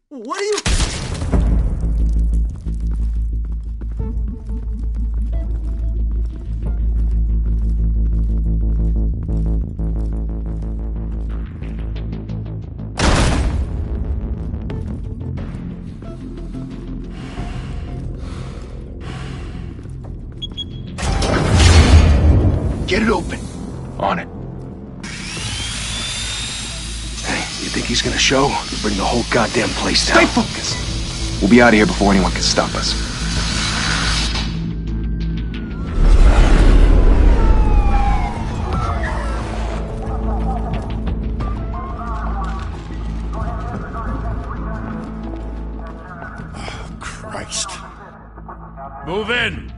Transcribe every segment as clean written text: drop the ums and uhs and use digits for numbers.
What are you... Get it open. On it. You think he's gonna show? He'll bring the whole goddamn place down. Stay focused! We'll be out of here before anyone can stop us. Oh, Christ. Move in!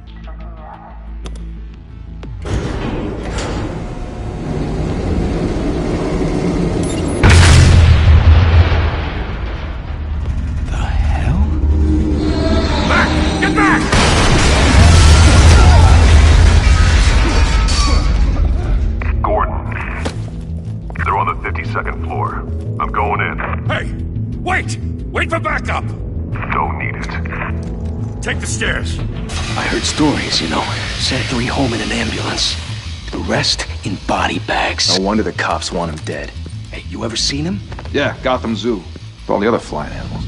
Wait for backup! Don't need it. Take the stairs. I heard stories, you know. Sent 3 home in an ambulance. The rest in body bags. No wonder the cops want him dead. Hey, you ever seen him? Yeah, Gotham Zoo. With all the other flying animals.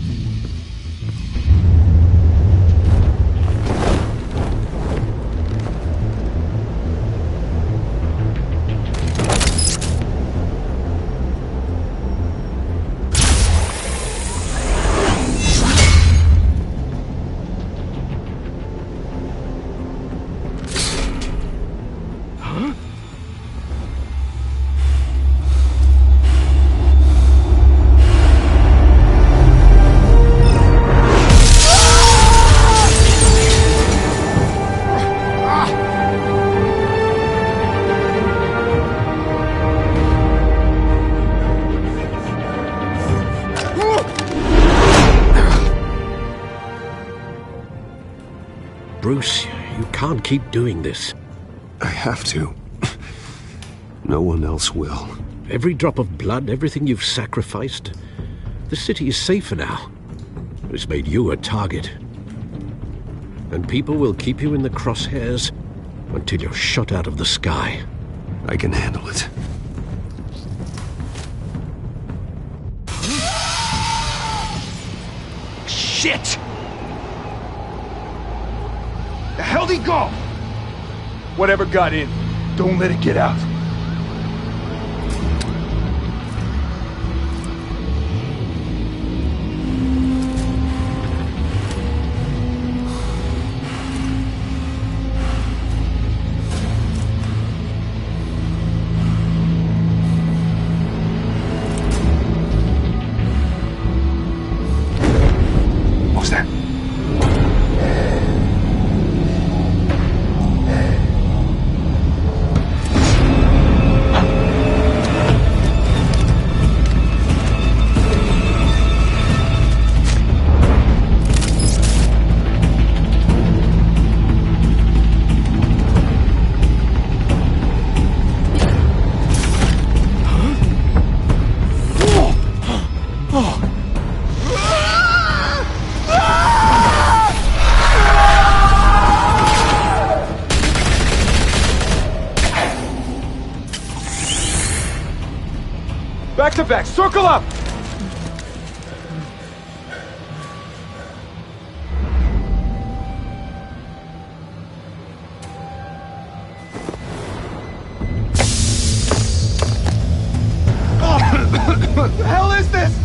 Bruce, you can't keep doing this. I have to. No one else will. Every drop of blood, everything you've sacrificed. The city is safer now. It's made you a target. And people will keep you in the crosshairs until you're shot out of the sky. I can handle it. Shit! The hell'd he go? Whatever got in, don't let it get out. What was that? Back to back, circle up! What the hell is this?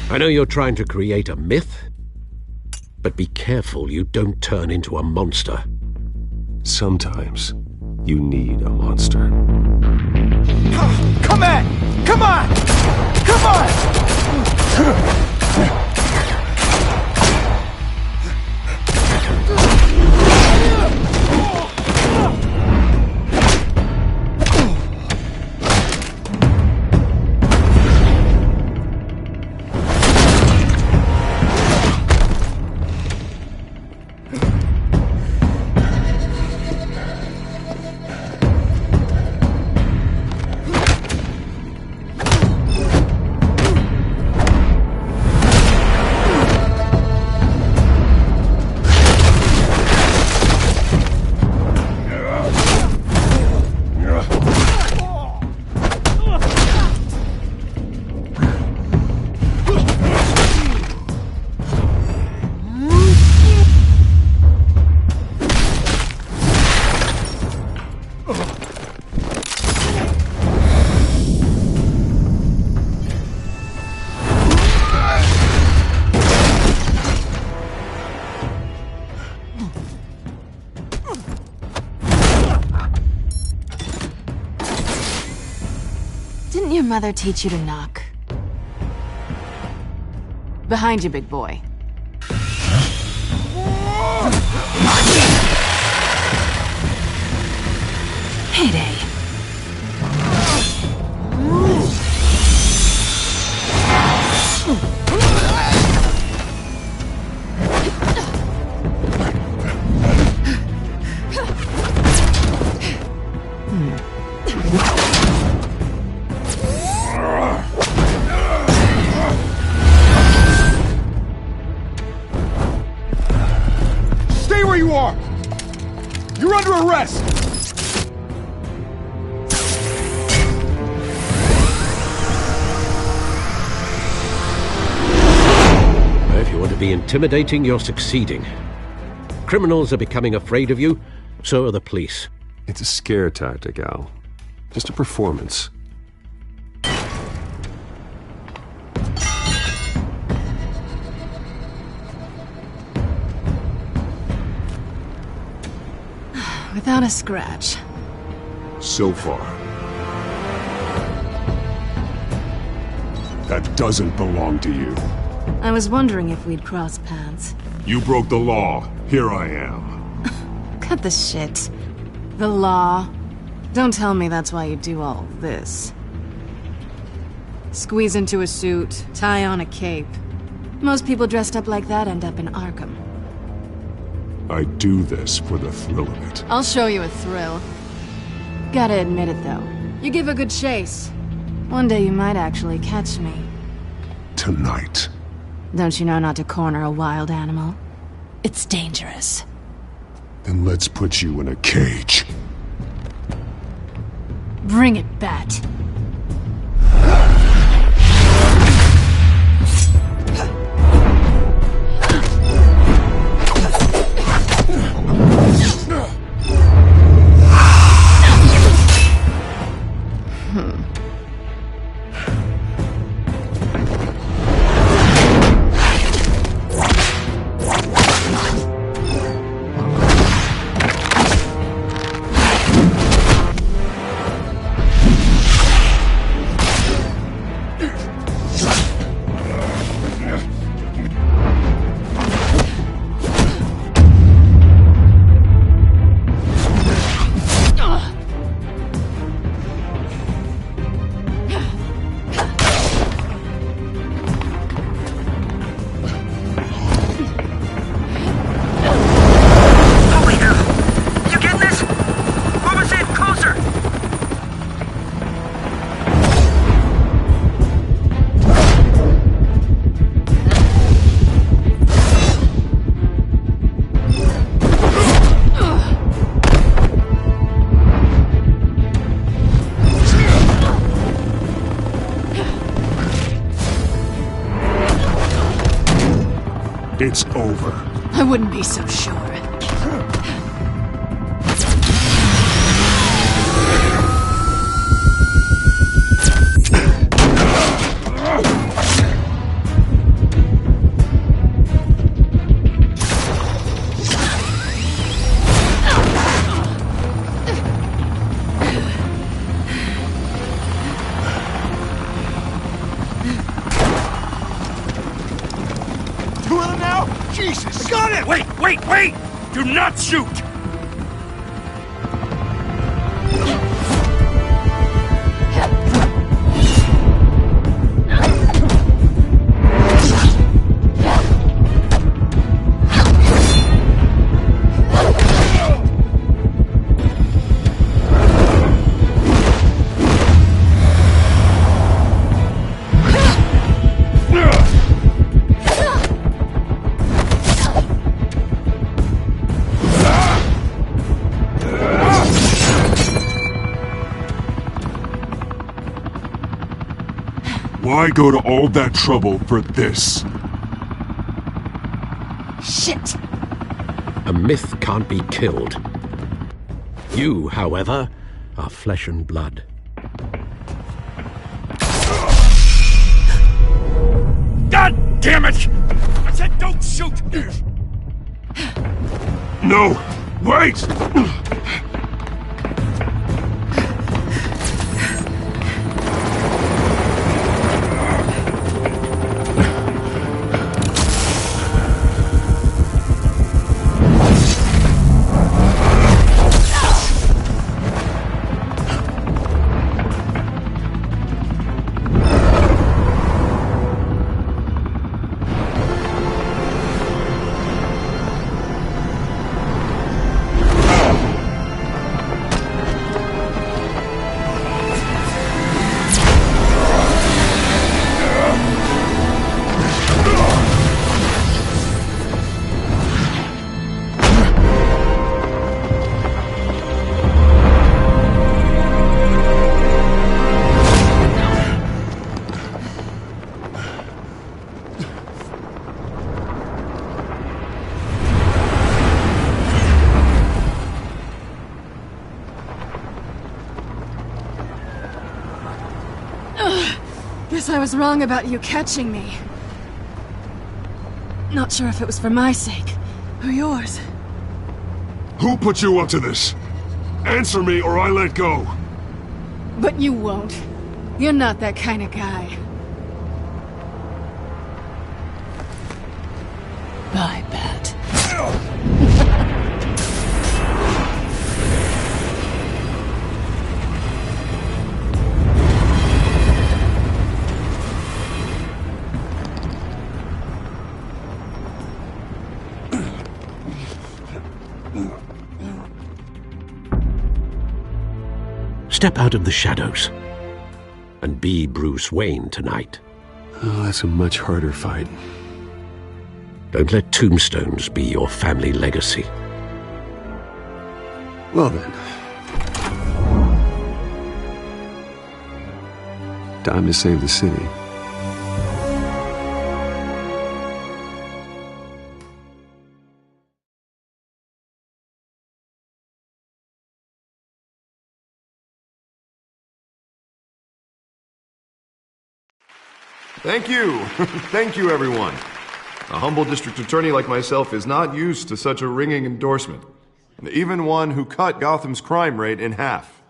I know you're trying to create a myth, but be careful you don't turn into a monster. Sometimes you need a monster. Come on! Come on! Come on! Didn't your mother teach you to knock? Behind you, big boy. Heyday. Stay where you are! You're under arrest! If you want to be intimidating, you're succeeding. Criminals are becoming afraid of you, so are the police. It's a scare tactic, Al. Just a performance. Without a scratch. So far. That doesn't belong to you. I was wondering if we'd cross paths. You broke the law. Here I am. Cut the shit. The law. Don't tell me that's why you do all this. Squeeze into a suit, tie on a cape. Most people dressed up like that end up in Arkham. I do this for the thrill of it. I'll show you a thrill. Gotta admit it, though. You give a good chase. One day you might actually catch me. Tonight. Don't you know not to corner a wild animal? It's dangerous. Then let's put you in a cage. Bring it, Bat. it's over. I wouldn't be so sure. Two of them now? Jesus! Got it! Wait! Do not shoot! Why go to all that trouble for this? Shit! A myth can't be killed. You, however, are flesh and blood. God damn it! I said don't shoot! No! Wait! Guess I was wrong about you catching me. Not sure if it was for my sake, or yours. Who put you up to this? Answer me or I let go. But you won't. You're not that kind of guy. Bye, Bat. Step out of the shadows and be Bruce Wayne tonight. Oh, that's a much harder fight. Don't let tombstones be your family legacy. Well then. Time to save the city. Thank you. Thank you, everyone. A humble district attorney like myself is not used to such a ringing endorsement. Even one who cut Gotham's crime rate in half.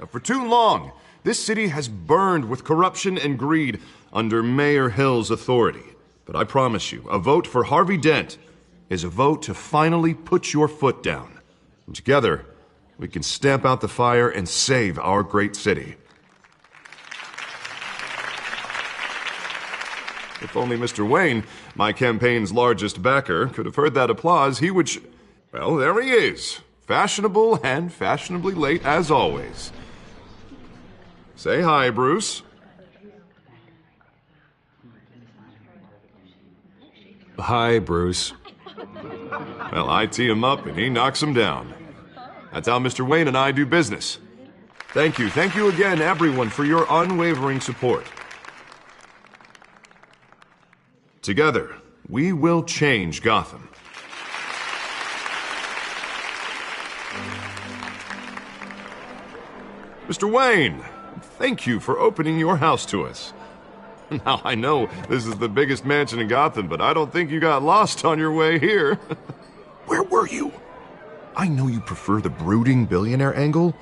For too long, this city has burned with corruption and greed under Mayor Hill's authority. But I promise you, a vote for Harvey Dent is a vote to finally put your foot down. And together, we can stamp out the fire and save our great city. If only Mr. Wayne, my campaign's largest backer, could have heard that applause, he would well, there he is. Fashionable and fashionably late as always. Say hi, Bruce. Hi, Bruce. Well, I tee him up and he knocks him down. That's how Mr. Wayne and I do business. Thank you again, everyone, for your unwavering support. Together, we will change Gotham. Mr. Wayne, thank you for opening your house to us. Now, I know this is the biggest mansion in Gotham, but I don't think you got lost on your way here. Where were you? I know you prefer the brooding billionaire angle,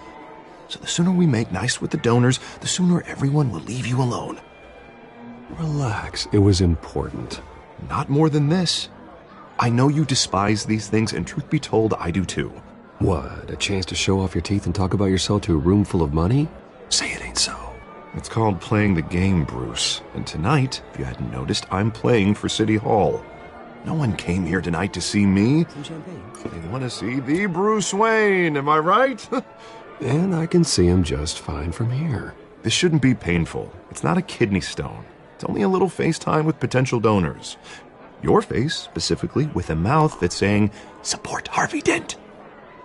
so the sooner we make nice with the donors, the sooner everyone will leave you alone. Relax. It was important. Not more than this. I know you despise these things, and truth be told, I do too. What, a chance to show off your teeth and talk about yourself to a room full of money? Say it ain't so. It's called playing the game, Bruce. And tonight, if you hadn't noticed, I'm playing for City Hall. No one came here tonight to see me. Some champagne. They want to see the Bruce Wayne, am I right? And I can see him just fine from here. This shouldn't be painful. It's not a kidney stone. It's only a little FaceTime with potential donors. Your face, specifically, with a mouth that's saying, "Support Harvey Dent."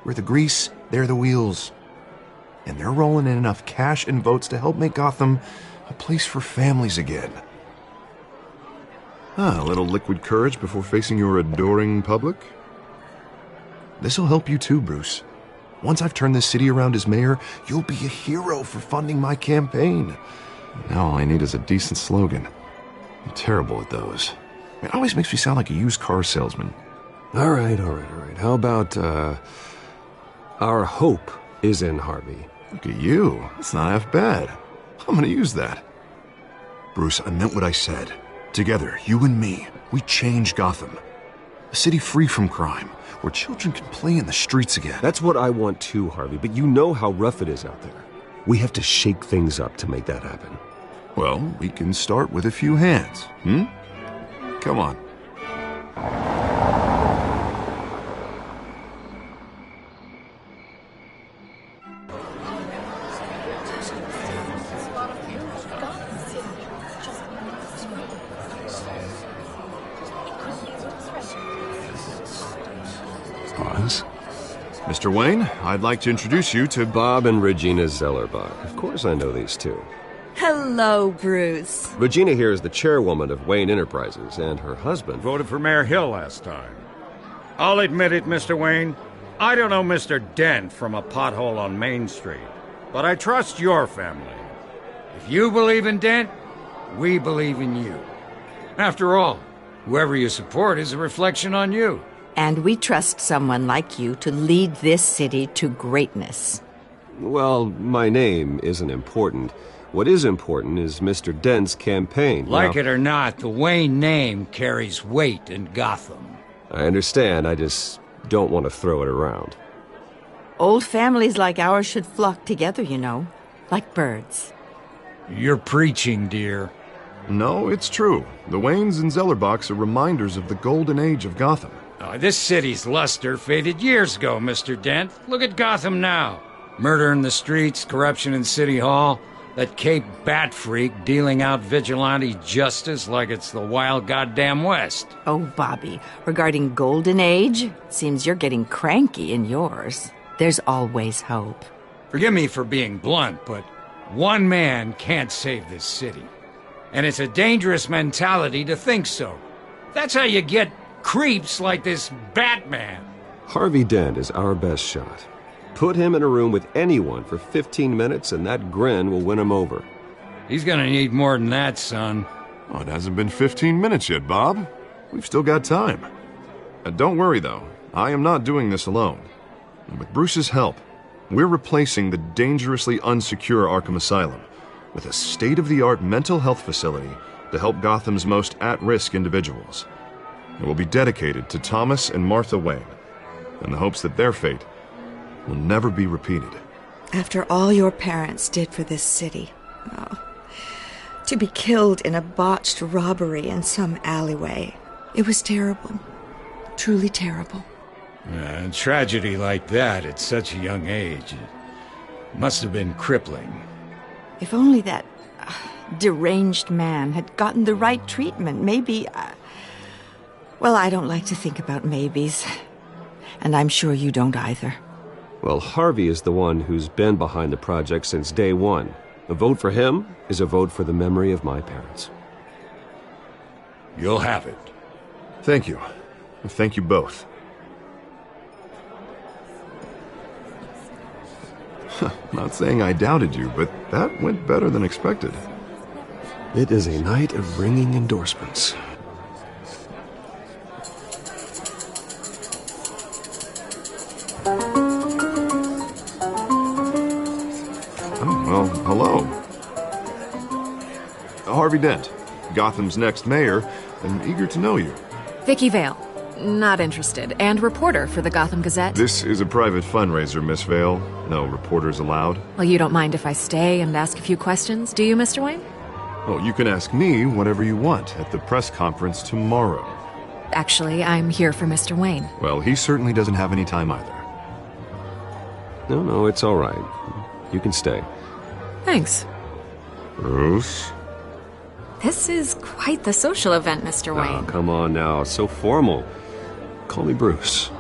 We're the grease, they're the wheels. And they're rolling in enough cash and votes to help make Gotham a place for families again. A little liquid courage before facing your adoring public. This'll help you too, Bruce. Once I've turned this city around as mayor, you'll be a hero for funding my campaign. Now all I need is a decent slogan. I'm terrible at those. It always makes me sound like a used car salesman. All right. How about, our hope is in Harvey? Look at you. That's not half bad. I'm gonna use that. Bruce, I meant what I said. Together, you and me, we change Gotham. A city free from crime, where children can play in the streets again. That's what I want too, Harvey, but you know how rough it is out there. We have to shake things up to make that happen. Well, we can start with a few hands, Come on. Pause. Mr. Wayne, I'd like to introduce you to Bob and Regina Zellerbach. Of course I know these two. Hello, Bruce. Regina here is the chairwoman of Wayne Enterprises, and her husband... Voted for Mayor Hill last time. I'll admit it, Mr. Wayne. I don't know Mr. Dent from a pothole on Main Street, but I trust your family. If you believe in Dent, we believe in you. After all, whoever you support is a reflection on you. And we trust someone like you to lead this city to greatness. Well, my name isn't important. What is important is Mr. Dent's campaign. Like it or not, the Wayne name carries weight in Gotham. I understand, I just don't want to throw it around. Old families like ours should flock together, you know, like birds. You're preaching, dear. No, it's true. The Waynes and Zellerbachs are reminders of the golden age of Gotham. This city's luster faded years ago, Mr. Dent. Look at Gotham now. Murder in the streets, corruption in City Hall, that Cape Bat freak dealing out vigilante justice like it's the wild goddamn West. Oh, Bobby, regarding Golden Age, seems you're getting cranky in yours. There's always hope. Forgive me for being blunt, but one man can't save this city. And it's a dangerous mentality to think so. That's how you get creeps like this Batman. Harvey Dent is our best shot. Put him in a room with anyone for 15 minutes and that grin will win him over. He's gonna need more than that, son. Oh, it hasn't been 15 minutes yet, Bob. We've still got time. Don't worry, though. I am not doing this alone. And with Bruce's help, we're replacing the dangerously unsecure Arkham Asylum with a state-of-the-art mental health facility to help Gotham's most at-risk individuals. It will be dedicated to Thomas and Martha Wayne, in the hopes that their fate will never be repeated. After all your parents did for this city, to be killed in a botched robbery in some alleyway, it was terrible. Truly terrible. A tragedy like that at such a young age, it must have been crippling. If only that deranged man had gotten the right treatment, maybe... Well, I don't like to think about maybes. And I'm sure you don't either. Well, Harvey is the one who's been behind the project since day one. A vote for him is a vote for the memory of my parents. You'll have it. Thank you. Thank you both. Not saying I doubted you, but that went better than expected. It is a night of ringing endorsements. Oh, well, hello. Harvey Dent, Gotham's next mayor, and eager to know you. Vicky Vale. Not interested. And reporter for the Gotham Gazette. This is a private fundraiser, Miss Vale. No reporters allowed. Well, you don't mind if I stay and ask a few questions, do you, Mr. Wayne? Well, you can ask me whatever you want at the press conference tomorrow. Actually, I'm here for Mr. Wayne. Well, he certainly doesn't have any time either. No, it's all right. You can stay. Thanks. Bruce? This is quite the social event, Mr. Wayne. Oh, come on now. So formal. Call me Bruce.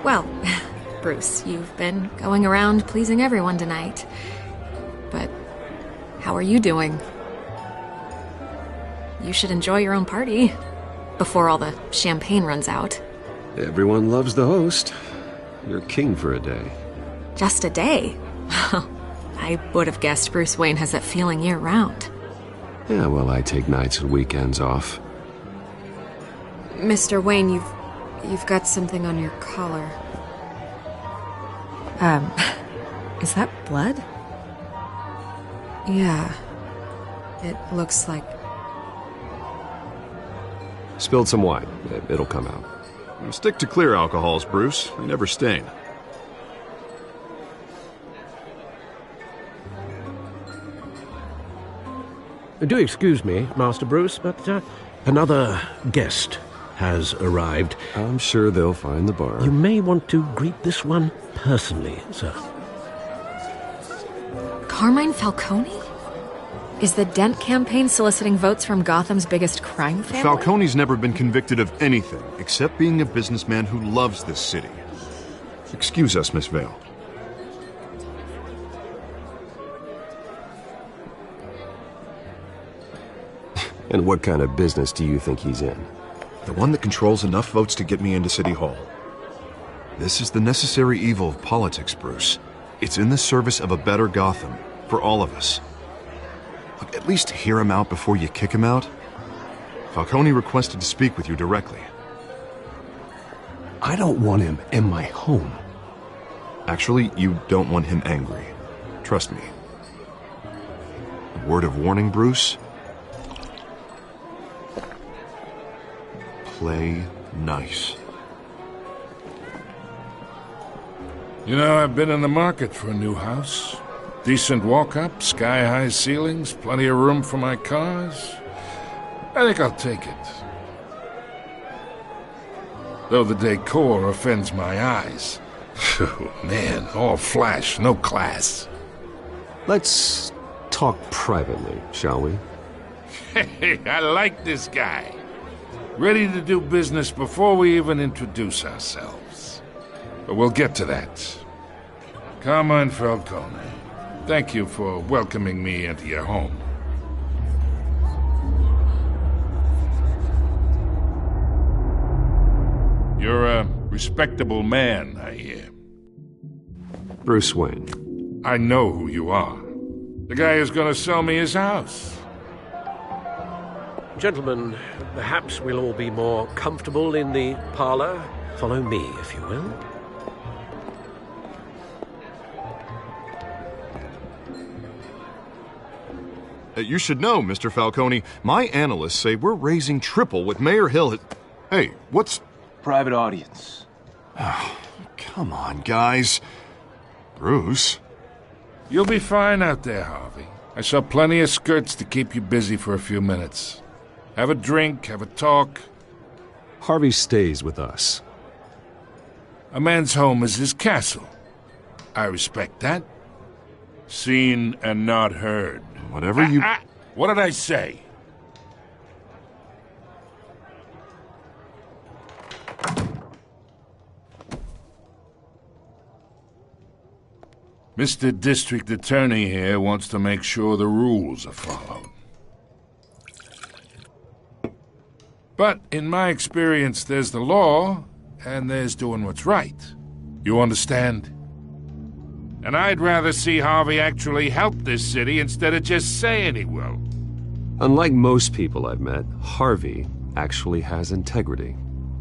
Well, Bruce, you've been going around pleasing everyone tonight. But how are you doing? You should enjoy your own party before all the champagne runs out. Everyone loves the host. You're king for a day. Just a day? I would have guessed Bruce Wayne has that feeling year-round. Yeah, well, I take nights and weekends off. Mr. Wayne, you've got something on your collar. Is that blood? Yeah. It looks like... Spilled some wine. It'll come out. Stick to clear alcohols, Bruce. They never stain. Do excuse me, Master Bruce, but another guest has arrived. I'm sure they'll find the bar. You may want to greet this one personally, sir. Carmine Falcone? Is the Dent campaign soliciting votes from Gotham's biggest crime family? Falcone's never been convicted of anything except being a businessman who loves this city. Excuse us, Miss Vale. And what kind of business do you think he's in? The one that controls enough votes to get me into City Hall. This is the necessary evil of politics, Bruce. It's in the service of a better Gotham, for all of us. Look, at least hear him out before you kick him out. Falcone requested to speak with you directly. I don't want him in my home. Actually, you don't want him angry. Trust me. A word of warning, Bruce. Play nice. You know, I've been in the market for a new house. Decent walk-up, sky-high ceilings, plenty of room for my cars. I think I'll take it. Though the decor offends my eyes. Oh, man, all flash, no class. Let's talk privately, shall we? Hey, I like this guy. Ready to do business before we even introduce ourselves. But we'll get to that. Carmine Falcone, thank you for welcoming me into your home. You're a respectable man, I hear. Bruce Wayne. I know who you are. The guy who's gonna sell me his house. Gentlemen, perhaps we'll all be more comfortable in the parlor. Follow me, if you will. You should know, Mr. Falcone, my analysts say we're raising triple what Mayor Hill had... Hey, what's... Private audience. Oh, come on, guys. Bruce? You'll be fine out there, Harvey. I saw plenty of skirts to keep you busy for a few minutes. Have a drink, have a talk. Harvey stays with us. A man's home is his castle. I respect that. Seen and not heard. Whatever you... What did I say? Mr. District Attorney here wants to make sure the rules are followed. But in my experience, there's the law, and there's doing what's right. You understand? And I'd rather see Harvey actually help this city instead of just saying he will. Unlike most people I've met, Harvey actually has integrity.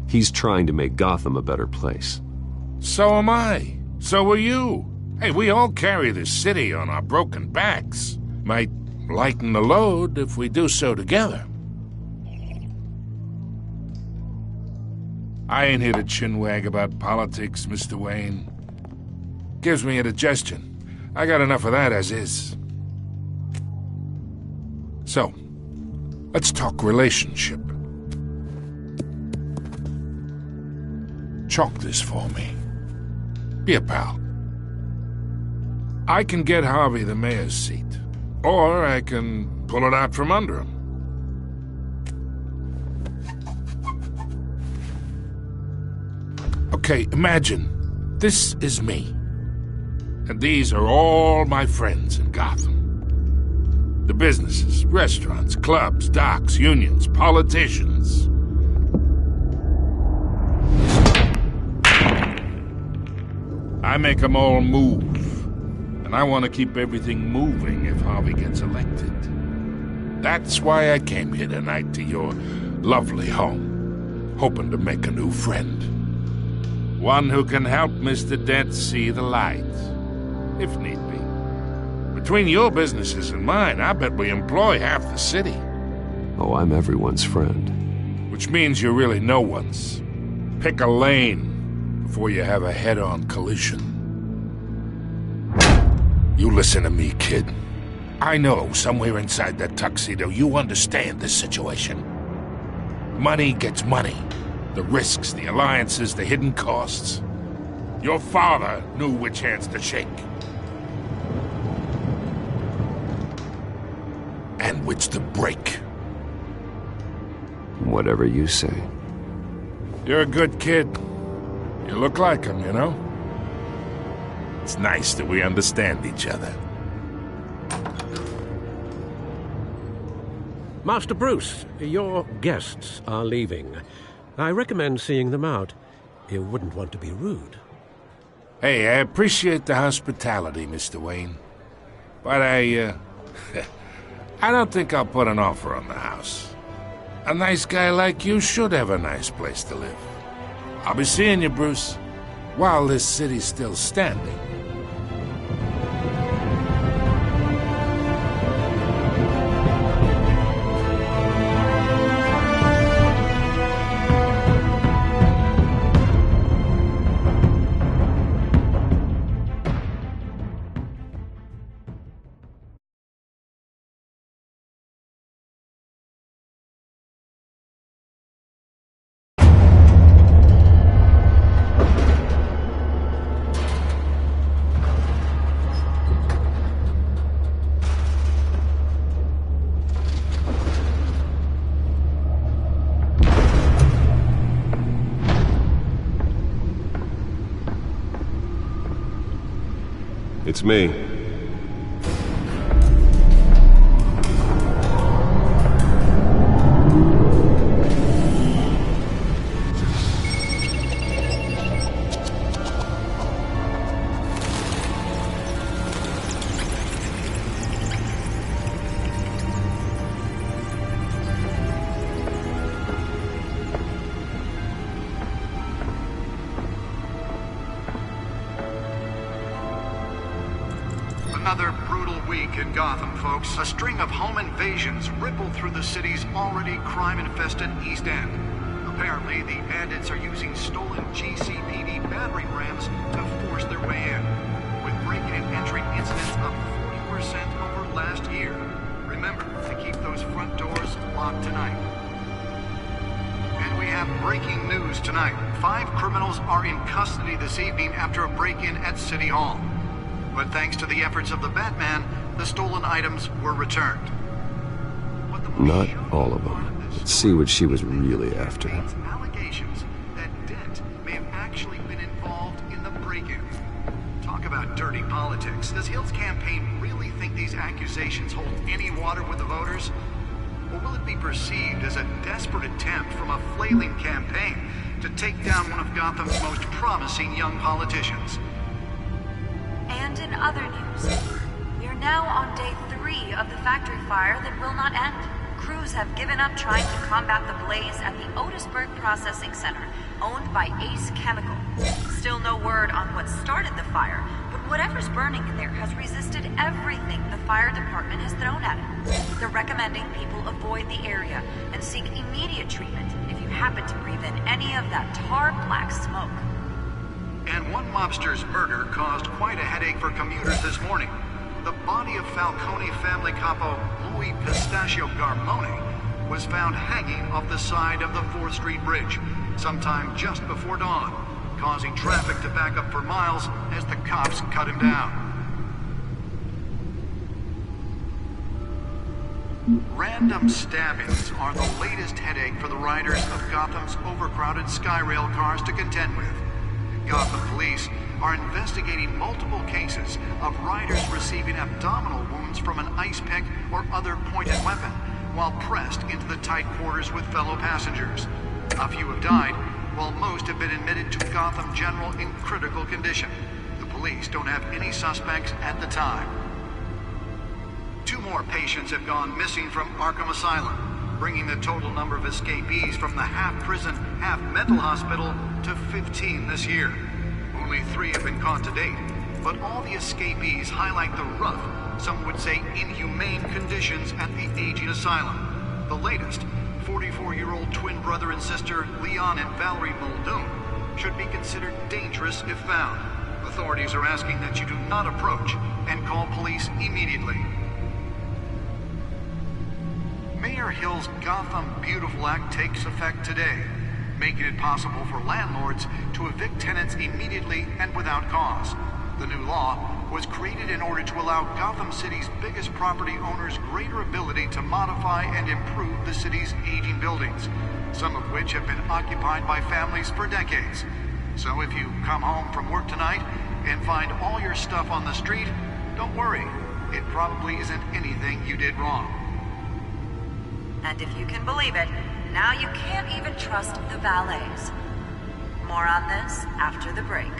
He's trying to make Gotham a better place. So am I. So are you. Hey, we all carry this city on our broken backs. Might lighten the load if we do so together. I ain't here to chinwag about politics, Mr. Wayne. Gives me indigestion. I got enough of that as is. So, let's talk relationship. Chalk this for me. Be a pal. I can get Harvey the mayor's seat, or I can pull it out from under him. Okay, imagine this is me, and these are all my friends in Gotham. The businesses, restaurants, clubs, docks, unions, politicians. I make them all move. And I want to keep everything moving if Harvey gets elected. That's why I came here tonight to your lovely home, hoping to make a new friend. One who can help Mr. Dent see the light, if need be. Between your businesses and mine, I bet we employ half the city. Oh, I'm everyone's friend. Which means you're really no one's. Pick a lane before you have a head-on collision. You listen to me, kid. I know somewhere inside that tuxedo you understand this situation. Money gets money. The risks, the alliances, the hidden costs. Your father knew which hands to shake. And which to break. Whatever you say. You're a good kid. You look like him, you know? It's nice that we understand each other. Master Bruce, your guests are leaving. I recommend seeing them out. You wouldn't want to be rude. Hey, I appreciate the hospitality, Mr. Wayne. But I don't think I'll put an offer on the house. A nice guy like you should have a nice place to live. I'll be seeing you, Bruce, while this city's still standing. It's me. Another brutal week in Gotham, folks. A string of home invasions rippled through the city's already crime-infested East End. Apparently, the bandits are using stolen GCPD battering rams to force their way in, with break-in and entry incidents up 40% over last year. Remember to keep those front doors locked tonight. And we have breaking news tonight. 5 criminals are in custody this evening after a break-in at City Hall. But thanks to the efforts of the Batman, the stolen items were returned. Not all of them. Let's see what she was really after. Allegations that Dent may have actually been involved in the break-in. Talk about dirty politics. Does Hill's campaign really think these accusations hold any water with the voters? Or will it be perceived as a desperate attempt from a flailing campaign to take down one of Gotham's most promising young politicians? And in other news, we are now on day 3 of the factory fire that will not end. Crews have given up trying to combat the blaze at the Otisburg Processing Center, owned by Ace Chemical. Still no word on what started the fire, but whatever's burning in there has resisted everything the fire department has thrown at it. They're recommending people avoid the area and seek immediate treatment if you happen to breathe in any of that tar-black smoke. And one mobster's murder caused quite a headache for commuters this morning. The body of Falcone family capo Louis Pistachio Garmone was found hanging off the side of the 4th Street Bridge sometime just before dawn, causing traffic to back up for miles as the cops cut him down. Random stabbings are the latest headache for the riders of Gotham's overcrowded Skyrail cars to contend with. Gotham police are investigating multiple cases of riders receiving abdominal wounds from an ice pick or other pointed weapon while pressed into the tight quarters with fellow passengers. A few have died, while most have been admitted to Gotham General in critical condition. The police don't have any suspects at the time. 2 more patients have gone missing from Arkham Asylum, bringing the total number of escapees from the half-prison, half-mental hospital to 15 this year. Only 3 have been caught to date, but all the escapees highlight the rough, some would say inhumane conditions at the aging asylum. The latest, 44-year-old twin brother and sister Leon and Valerie Muldoon, should be considered dangerous if found. Authorities are asking that you do not approach and call police immediately. Mayor Hill's Gotham Beautiful Act takes effect today, making it possible for landlords to evict tenants immediately and without cause. The new law was created in order to allow Gotham City's biggest property owners greater ability to modify and improve the city's aging buildings, some of which have been occupied by families for decades. So if you come home from work tonight and find all your stuff on the street, don't worry. It probably isn't anything you did wrong. And if you can believe it, now you can't even trust the valets. More on this after the break.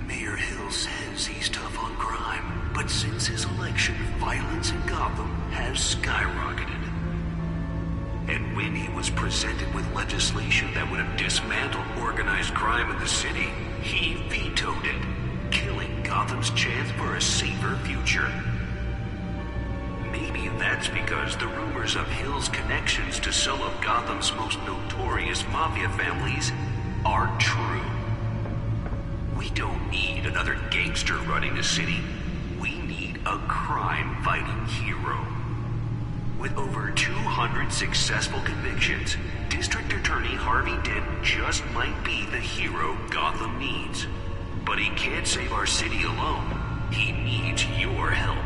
Mayor Hill says he's tough on crime, but since his election, violence in Gotham has skyrocketed. And when he was presented with legislation that would have dismantled organized crime in the city, he vetoed it, killing Gotham's chance for a safer future. Maybe that's because the rumors of Hill's connections to some of Gotham's most notorious mafia families are true. We don't need another gangster running the city. We need a crime-fighting hero. With over 200 successful convictions, District Attorney Harvey Dent just might be the hero Gotham needs. But he can't save our city alone. He needs your help.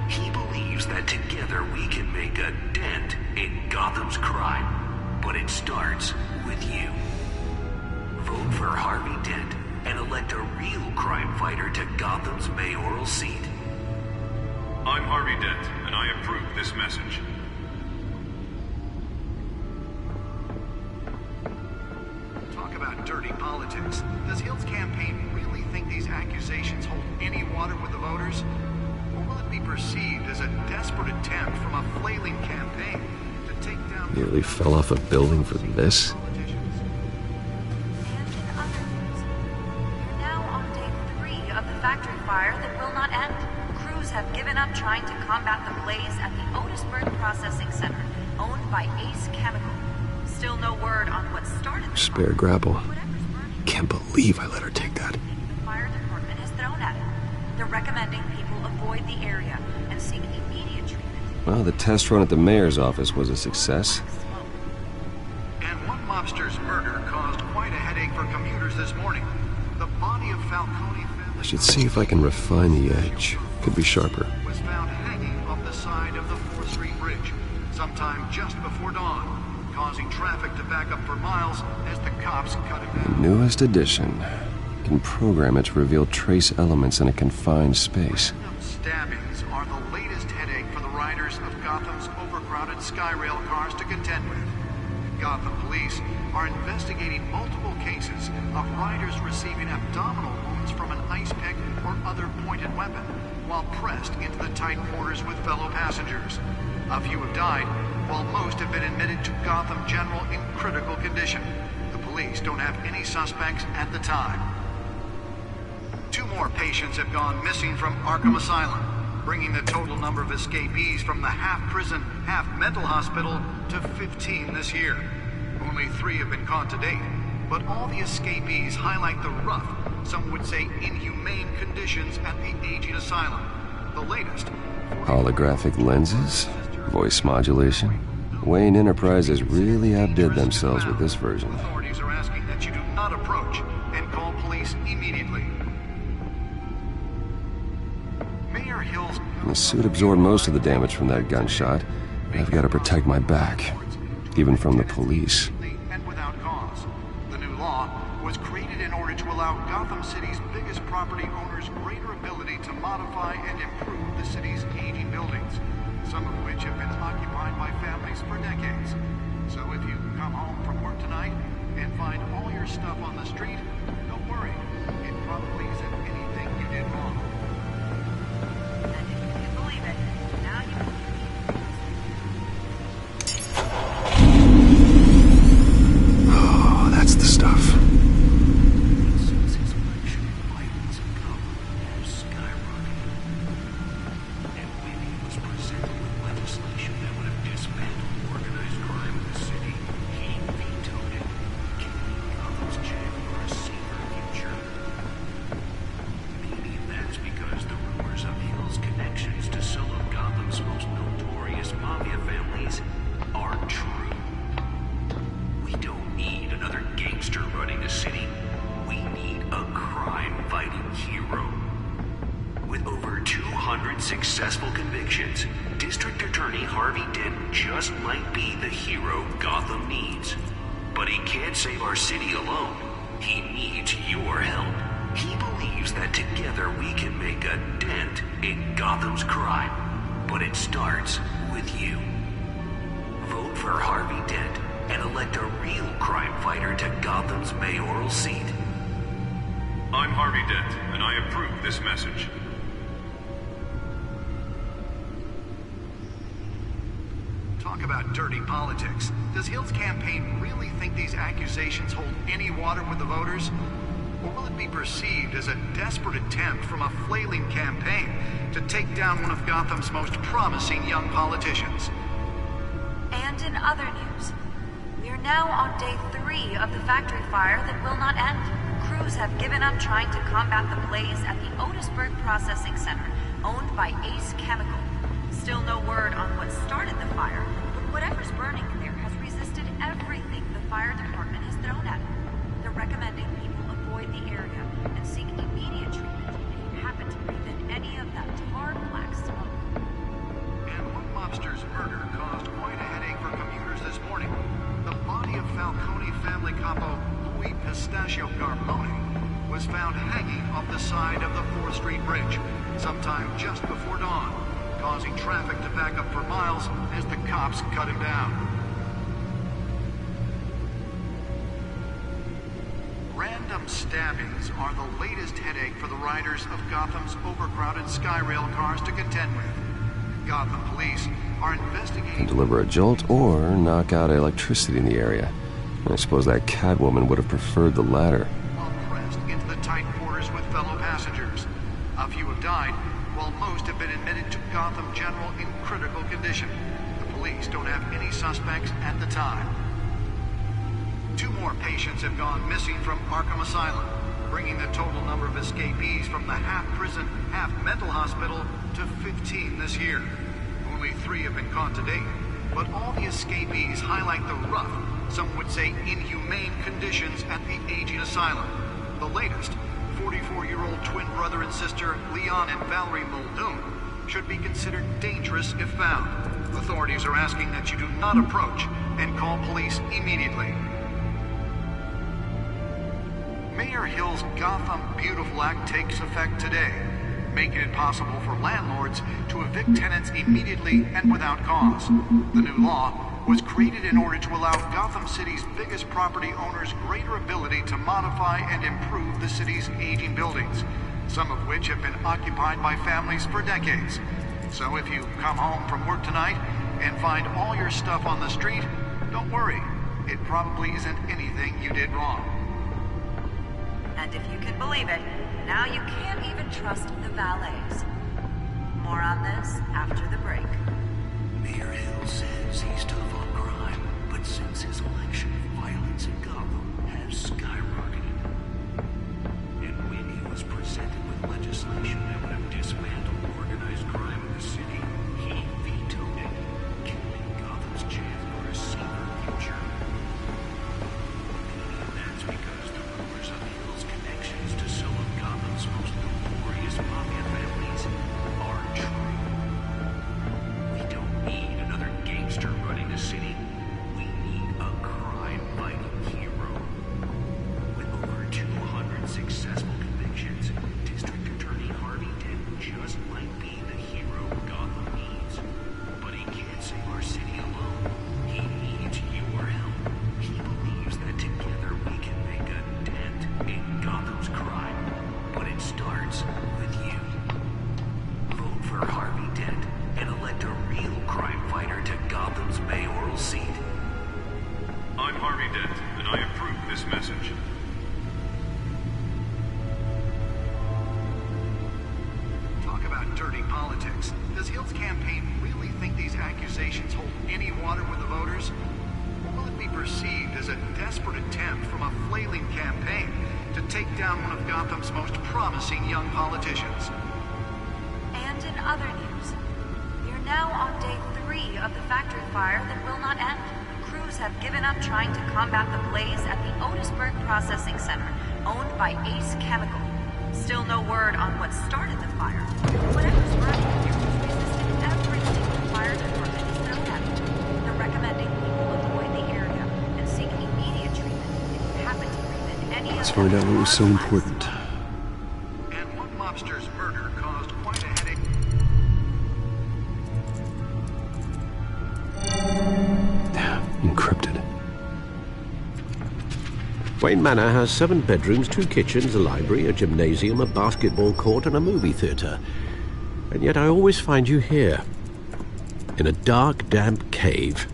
He believes that together we can make a dent in Gotham's crime. But it starts with you. Vote for Harvey Dent and elect a real crime fighter to Gotham's mayoral seat. I'm Harvey Dent, and I approve this message. Talk about dirty politics. Does Hill's campaign really think these accusations hold any water with the voters? Or will it be perceived as a desperate attempt from a flailing campaign to take down... Nearly fell off a building for this? Factory fire that will not end. Crews have given up trying to combat the blaze at the Otisburg Processing Center, owned by Ace Chemical. Still no word on what started the Spare grapple. Can't believe I let her take that. The fire department has thrown at it. They're recommending people avoid the area and seek immediate treatment. Well, the test run at the mayor's office was a success. And one mobster's murder caused quite a headache for commuters this morning. The body of Falcone... I should see if I can refine the edge. Could be sharper. ...was found hanging off the side of the 4th Street Bridge sometime just before dawn, causing traffic to back up for miles as the cops cut him down. Newest edition. Can program it to reveal trace elements in a confined space. Stabbings are the latest headache for the riders of Gotham's overcrowded overcrowded Skyrail cars to contend with. Gotham police are investigating multiple cases of riders receiving abdominal wounds from an ice pick or other pointed weapon while pressed into the tight quarters with fellow passengers. A few have died, while most have been admitted to Gotham General in critical condition. The police don't have any suspects at the time. 2 more patients have gone missing from Arkham Asylum, bringing the total number of escapees from the half-prison, half-mental hospital to 15 this year. Only 3 have been caught to date, but all the escapees highlight the rough, some would say inhumane conditions at the aging asylum. The latest... Holographic lenses? Voice modulation? Wayne Enterprises really outdid themselves with this version. Authorities are asking that you do not approach and call police immediately. Mayor Hill's... The suit absorbed most of the damage from that gunshot. I've got to protect my back, even from the police. And without cause. The new law was created in order to allow Gotham City's biggest property owners greater ability to modify and improve the city's aging buildings, some of which have been occupied by families for decades. So if you come home from work tonight and find all your stuff on the street, don't worry. It probably isn't anything you did wrong. And if you can believe it, now you can. Oh, that's the stuff. Successful convictions, District Attorney Harvey Dent just might be the hero Gotham needs. But he can't save our city alone. He needs your help. He believes that together we can make a dent in Gotham's crime. But it starts with you. Vote for Harvey Dent and elect a real crime fighter to Gotham's mayoral seat. I'm Harvey Dent, and I approve this message. Talk about dirty politics. Does Hill's campaign really think these accusations hold any water with the voters? Or will it be perceived as a desperate attempt from a flailing campaign to take down one of Gotham's most promising young politicians? And in other news, we are now on day 3 of the factory fire that will not end. Crews have given up trying to combat the blaze at the Otisburg Processing Center, owned by Ace Chemical. Still no word on what started the fire, but whatever's burning there has resisted everything the fire department has thrown at it. They're recommending people avoid the area and seek immediate treatment if you happen to breathe in any of that tar black smoke. And one mobster's murder caused quite a headache for commuters this morning. The body of Falcone family capo Louis Pistachio Garmone was found hanging off the side of the 4th Street Bridge sometime just before dawn, causing traffic to back up for miles as the cops cut him down. Random stabbings are the latest headache for the riders of Gotham's overcrowded Skyrail cars to contend with. Gotham police are investigating... Can deliver a jolt or knock out electricity in the area. I suppose that Catwoman would have preferred the latter. While pressed into the tight quarters with fellow passengers. A few have died, while most have been admitted to Gotham General in critical condition. The police don't have any suspects at the time. 2 more patients have gone missing from Arkham Asylum, bringing the total number of escapees from the half-prison, half-mental hospital to 15 this year. Only 3 have been caught to date, but all the escapees highlight the rough, some would say inhumane conditions at the aging asylum. The latest, 44-year-old twin brother and sister Leon and Valerie Muldoon, should be considered dangerous if found. Authorities are asking that you do not approach and call police immediately. Mayor Hill's Gotham Beautiful Act takes effect today. making it possible for landlords to evict tenants immediately and without cause. The new law was created in order to allow Gotham City's biggest property owners greater ability to modify and improve the city's aging buildings, some of which have been occupied by families for decades. So if you come home from work tonight and find all your stuff on the street, don't worry. It probably isn't anything you did wrong. And if you can believe it, now you can't even trust the valets. More on this after the break. Mayor Hill says he's tough on crime, but since his election, violence in Gotham has skyrocketed. And when he was presented with legislation that would have dismantled organized crime in the city, he vetoed it, killing Gotham's chance for a safer future. And that's because the rumors of Hill's connections to some of Gotham's most notorious mafia families are true. We don't need another gangster running the city. We need a crime-fighting hero. With over 200 successful convictions, District Attorney Harvey Dent just might be the hero Gotham needs. But he can't save our city alone. He needs your help. He believes that together we can make a dent in Gotham's crime. But it starts with you. Vote for Harvey Dent and elect a real crime fighter to Gotham's mayoral seat. I'm Harvey Dent, and I approve this message. Talk about dirty politics. Does Hill's campaign really think these accusations hold any water with the voters? Or will it be perceived as a desperate attempt from a flailing campaign to take down one of Gotham's most promising young politicians? And in other news, we're now on day 3 of the factory fire that will not end. Crews have given up trying to combat the blaze at the Otisburg Processing Center, owned by Ace Chemical. Still no word on what started the fire. Whatever's running here has resisted everything the fire department is now having. They're recommending people avoid the area and seek immediate treatment if you happen to breathe in any Let's of find the out what was so important. And one mobster's murder caused quite a headache. Encrypted. Wayne Manor has 7 bedrooms, 2 kitchens, a library, a gymnasium, a basketball court, and a movie theatre. And yet I always find you here, in a dark, damp cave,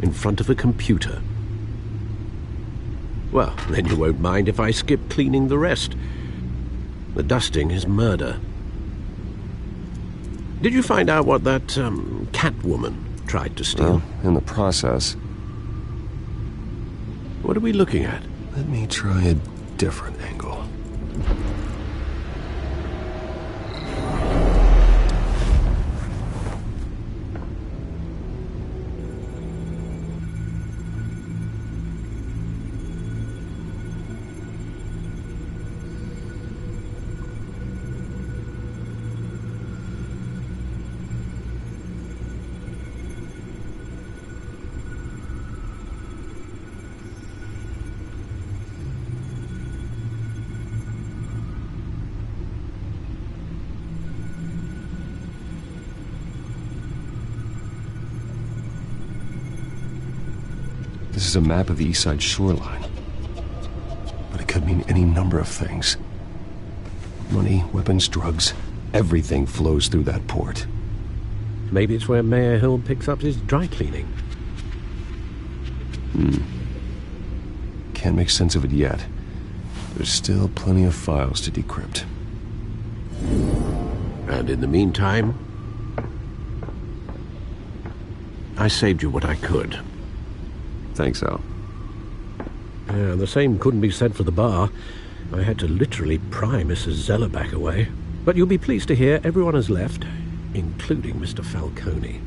in front of a computer. Well, then you won't mind if I skip cleaning the rest. The dusting is murder. Did you find out what that, Catwoman tried to steal? Well, in the process. What are we looking at? Let me try a different angle. This is a map of the East Side shoreline. But it could mean any number of things. Money, weapons, drugs, everything flows through that port. Maybe it's where Mayor Hill picks up his dry cleaning. Can't make sense of it yet. There's still plenty of files to decrypt. And in the meantime, I saved you what I could. Thanks, Al. Yeah, the same couldn't be said for the bar. I had to literally pry Mrs. Zeller back away. But you'll be pleased to hear everyone has left, including Mr. Falcone.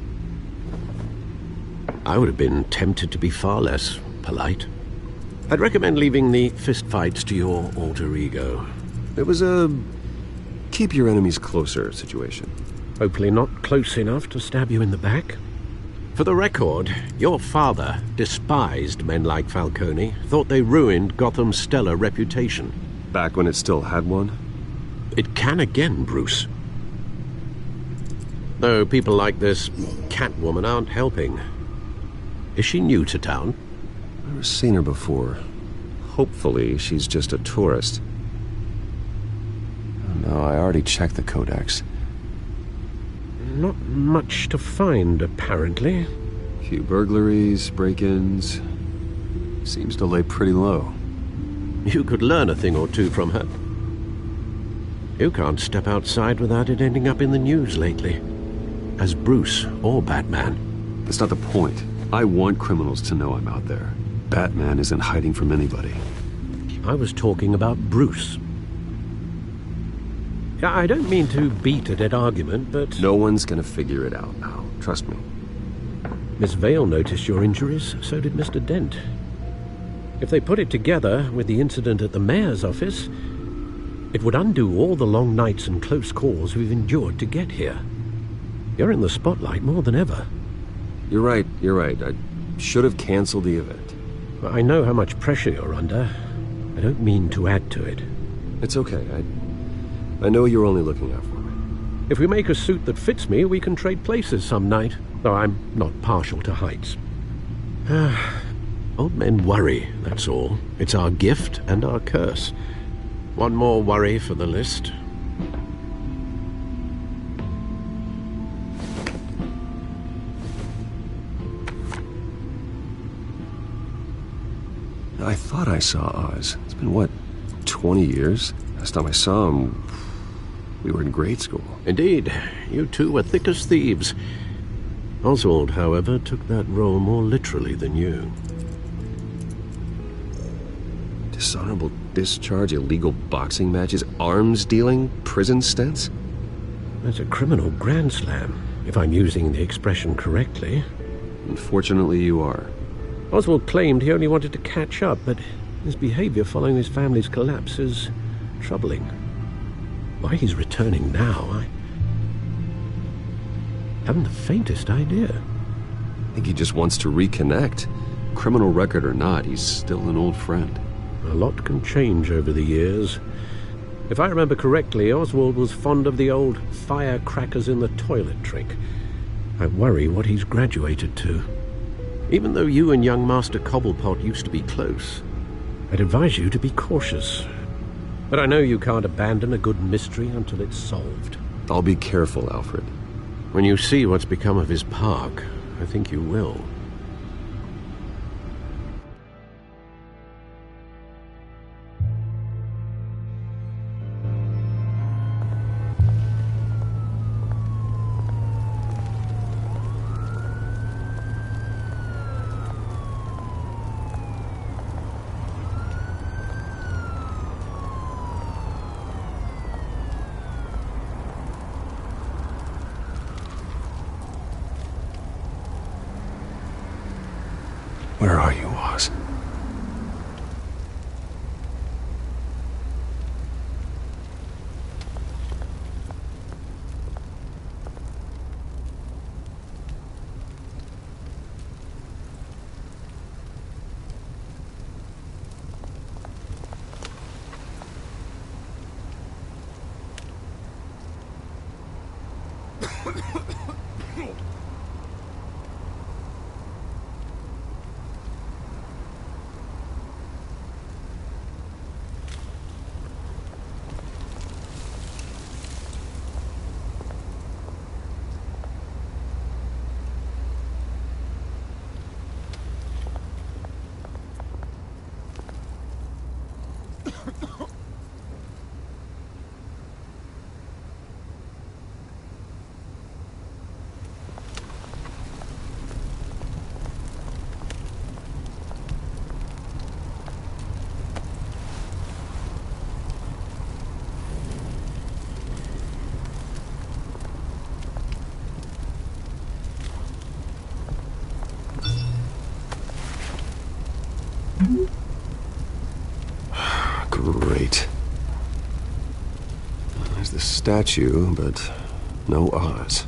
I would have been tempted to be far less polite. I'd recommend leaving the fistfights to your alter ego. It was a keep your enemies closer situation. Hopefully not close enough to stab you in the back. For the record, your father despised men like Falcone, thought they ruined Gotham's stellar reputation. Back when it still had one? It can again, Bruce. Though people like this Catwoman aren't helping. Is she new to town? I've never seen her before. Hopefully, she's just a tourist. Oh, no, I already checked the codex. Not much to find, apparently. Few burglaries, break-ins. Seems to lay pretty low. You could learn a thing or two from her. You can't step outside without it ending up in the news lately. As Bruce or Batman. That's not the point. I want criminals to know I'm out there. Batman isn't hiding from anybody. I was talking about Bruce. I don't mean to beat a dead argument, but... No one's gonna figure it out now. Trust me. Miss Vale noticed your injuries, so did Mr. Dent. If they put it together with the incident at the mayor's office, it would undo all the long nights and close calls we've endured to get here. You're in the spotlight more than ever. You're right. I should have canceled the event. I know how much pressure you're under. I don't mean to add to it. It's okay. I know you're only looking out for me. If we make a suit that fits me, we can trade places some night, though I'm not partial to heights. Old men worry, that's all. It's our gift and our curse. One more worry for the list. I thought I saw Oz. It's been, what, 20 years? Last time I saw him, we were in grade school. Indeed. You two were thick as thieves. Oswald, however, took that role more literally than you. Dishonorable discharge, illegal boxing matches, arms dealing, prison stints? That's a criminal grand slam, if I'm using the expression correctly. Unfortunately, you are. Oswald claimed he only wanted to catch up, but his behavior following his family's collapse is troubling. Why he's returning now, I haven't the faintest idea. I think he just wants to reconnect. Criminal record or not, he's still an old friend. A lot can change over the years. If I remember correctly, Oswald was fond of the old firecrackers in the toilet trick. I worry what he's graduated to. Even though you and young Master Cobblepot used to be close, I'd advise you to be cautious. But I know you can't abandon a good mystery until it's solved. I'll be careful, Alfred. When you see what's become of his park, I think you will. Where are you, Oz? Great. There's the statue, but no Oz.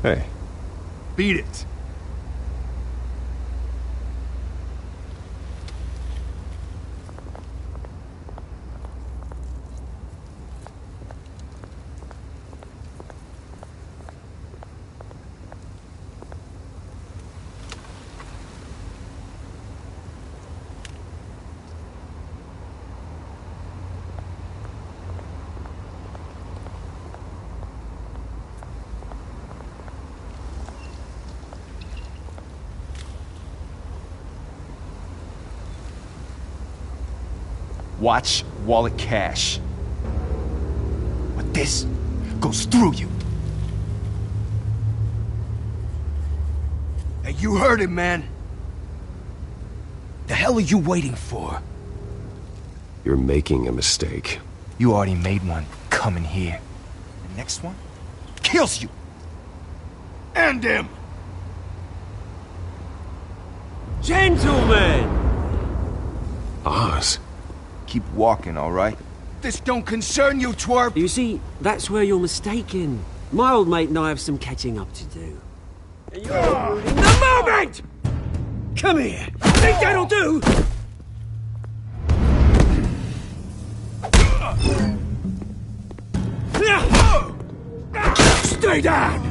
Hey. Beat it. Watch wallet cash. But this goes through you. Hey, you heard it, man. The hell are you waiting for? You're making a mistake. You already made one coming here. The next one kills you. And him. Gentlemen! Oz. Keep walking, all right? This don't concern you, twerp! You see, that's where you're mistaken. My old mate and I have some catching up to do. And you're ruining the moment! Come here! Think that'll do? Stay down!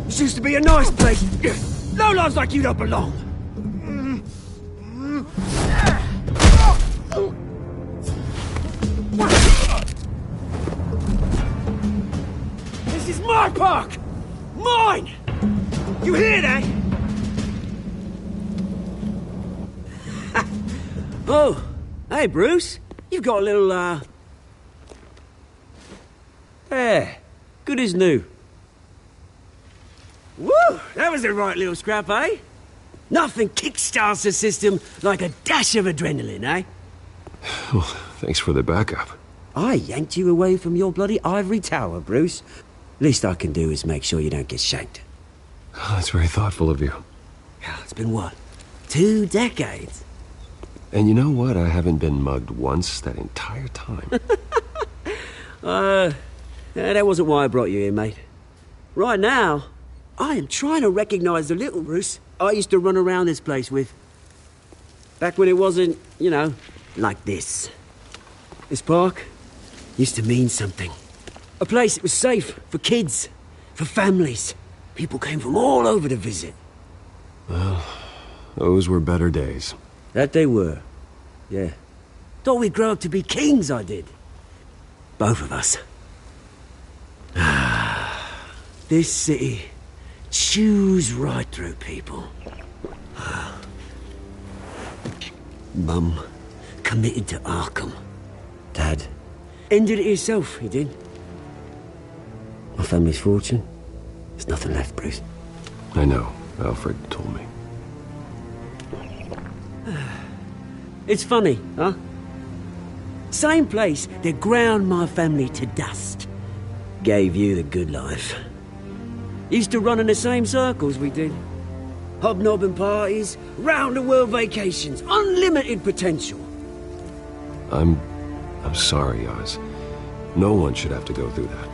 This used to be a nice place. Lowlifes like you don't belong. This is my park! Mine! You hear that? Oh, hey Bruce. You've got a little, There. Good as new. Woo! That was a right little scrap, eh? Nothing kickstarts the system like a dash of adrenaline, eh? Well, thanks for the backup. I yanked you away from your bloody ivory tower, Bruce. Least I can do is make sure you don't get shanked. Oh, that's very thoughtful of you. It's been what? 2 decades? And you know what? I haven't been mugged once that entire time. That wasn't why I brought you here, mate. Right now, I am trying to recognize the little Bruce I used to run around this place with. Back when it wasn't, you know, like this. This park used to mean something. A place that was safe for kids, for families. People came from all over to visit. Well, those were better days. That they were. Yeah. Thought we'd grow up to be kings, I did. Both of us. This city chews right through people. Mum committed to Arkham. Dad ended it himself, he did. My family's fortune. There's nothing left, Bruce. I know. Alfred told me. It's funny, huh? Same place that ground my family to dust. Gave you the good life. Used to run in the same circles we did. Hobnobbing parties, round-the-world vacations, unlimited potential. I'm sorry, Oz. No one should have to go through that.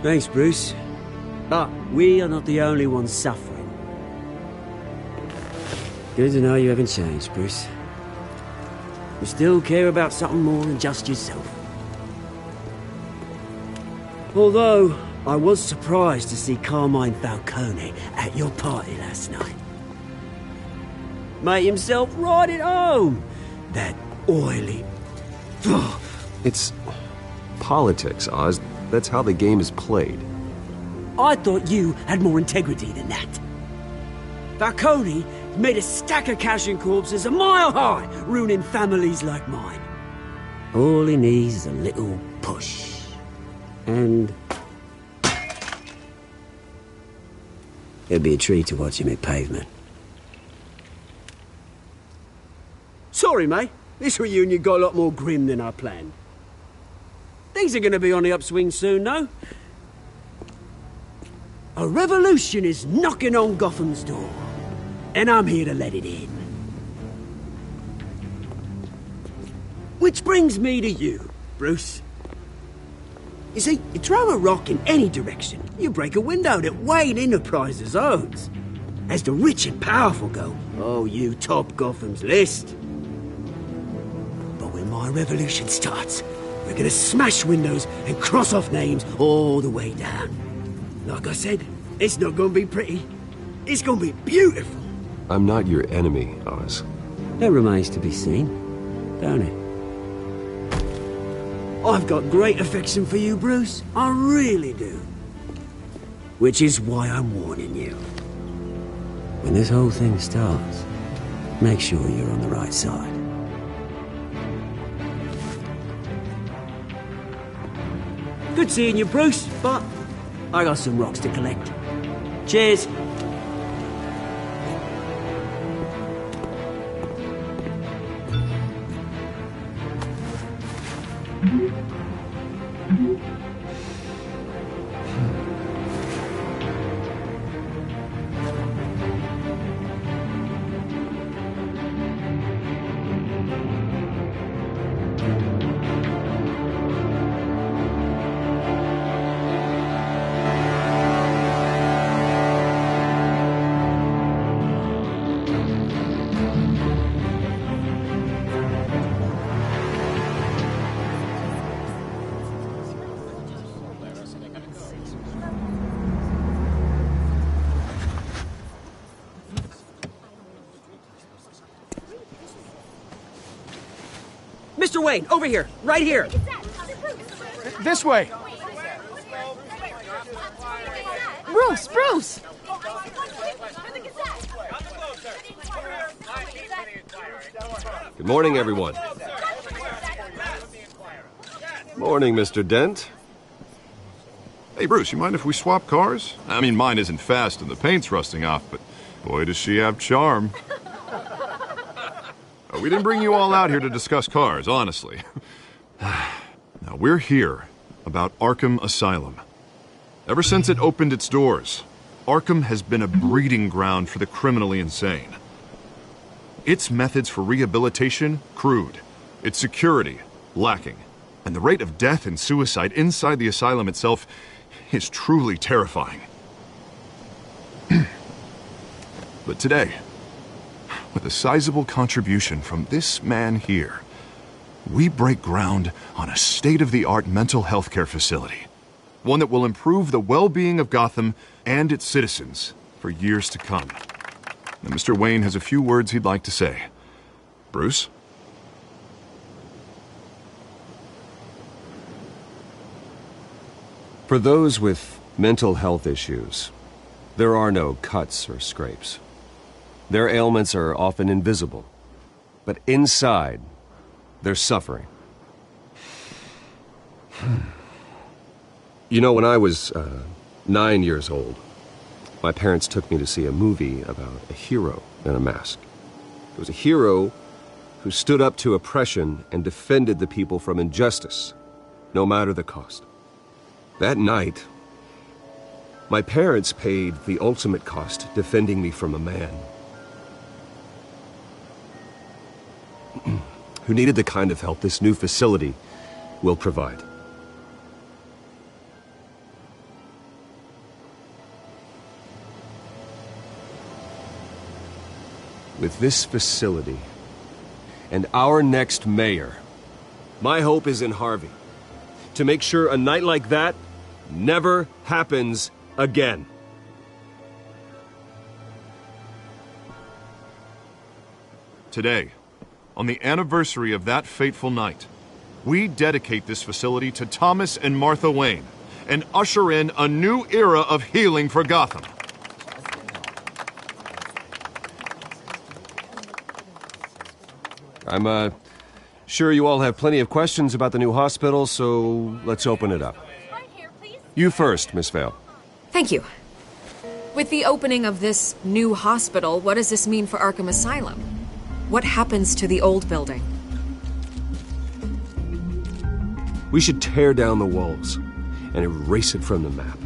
Thanks, Bruce. But we are not the only ones suffering. Good to know you haven't changed, Bruce. You still care about something more than just yourself. Although, I was surprised to see Carmine Falcone at your party last night. Made himself right at home. That oily... It's politics, Oz. That's how the game is played. I thought you had more integrity than that. Falcone made a stack of cash and corpses a mile high, ruining families like mine. All he needs is a little push. And... it'd be a treat to watch him hit pavement. Sorry, mate. This reunion got a lot more grim than I planned. Things are gonna be on the upswing soon, though. A revolution is knocking on Gotham's door. And I'm here to let it in. Which brings me to you, Bruce. You see, you throw a rock in any direction, you break a window that Wayne Enterprises owns. As the rich and powerful go, oh, you top Gotham's list. But when my revolution starts, we're gonna smash windows and cross off names all the way down. Like I said, it's not gonna be pretty. It's gonna be beautiful. I'm not your enemy, Oz. That remains to be seen, don't it? I've got great affection for you, Bruce. I really do. Which is why I'm warning you. When this whole thing starts, make sure you're on the right side. Good seeing you, Bruce, but I got some rocks to collect. Cheers. Mr. Wayne, over here, right here. This way. Bruce! Good morning, everyone. Morning, Mr. Dent. Hey, Bruce, you mind if we swap cars? I mean, mine isn't fast and the paint's rusting off, but boy, does she have charm. We didn't bring you all out here to discuss cars, honestly. Now, we're here about Arkham Asylum. Ever since it opened its doors, Arkham has been a breeding ground for the criminally insane. Its methods for rehabilitation, crude. Its security, lacking. And the rate of death and suicide inside the asylum itself is truly terrifying. But today, with a sizable contribution from this man here, we break ground on a state-of-the-art mental health care facility. One that will improve the well-being of Gotham and its citizens for years to come. And Mr. Wayne has a few words he'd like to say. Bruce? For those with mental health issues, there are no cuts or scrapes. Their ailments are often invisible, but inside, they're suffering. You know, when I was 9 years old, my parents took me to see a movie about a hero in a mask. It was a hero who stood up to oppression and defended the people from injustice, no matter the cost. That night, my parents paid the ultimate cost defending me from a man who needed the kind of help this new facility will provide. With this facility and our next mayor, my hope is in Harvey, to make sure a night like that never happens again. Today, on the anniversary of that fateful night, we dedicate this facility to Thomas and Martha Wayne and usher in a new era of healing for Gotham. I'm sure you all have plenty of questions about the new hospital, so let's open it up. You first, Miss Vale. Thank you. With the opening of this new hospital, what does this mean for Arkham Asylum? What happens to the old building? We should tear down the walls and erase it from the map.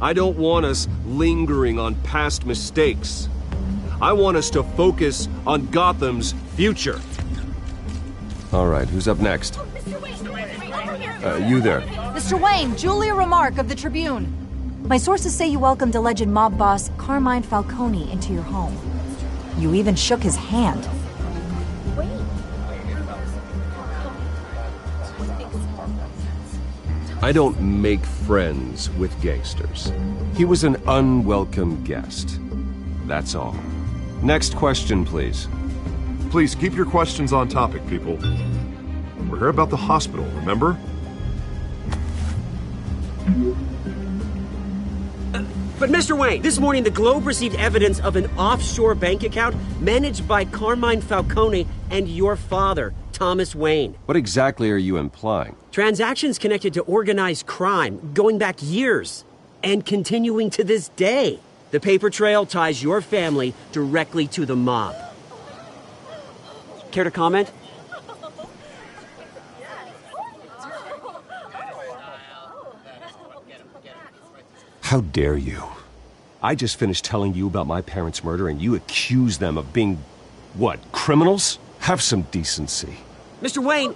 I don't want us lingering on past mistakes. I want us to focus on Gotham's future. All right, who's up next? You there. Mr. Wayne, Julia Remark of the Tribune. My sources say you welcomed alleged mob boss Carmine Falcone into your home. You even shook his hand. I don't make friends with gangsters. He was an unwelcome guest. That's all. Next question, please. Please keep your questions on topic, people. We're here about the hospital, remember? But Mr. Wayne, this morning the Globe received evidence of an offshore bank account managed by Carmine Falcone and your father, Thomas Wayne. What exactly are you implying? Transactions connected to organized crime going back years and continuing to this day. The paper trail ties your family directly to the mob. Care to comment? How dare you? I just finished telling you about my parents' murder and you accuse them of being, what, criminals? Have some decency. Mr. Wayne,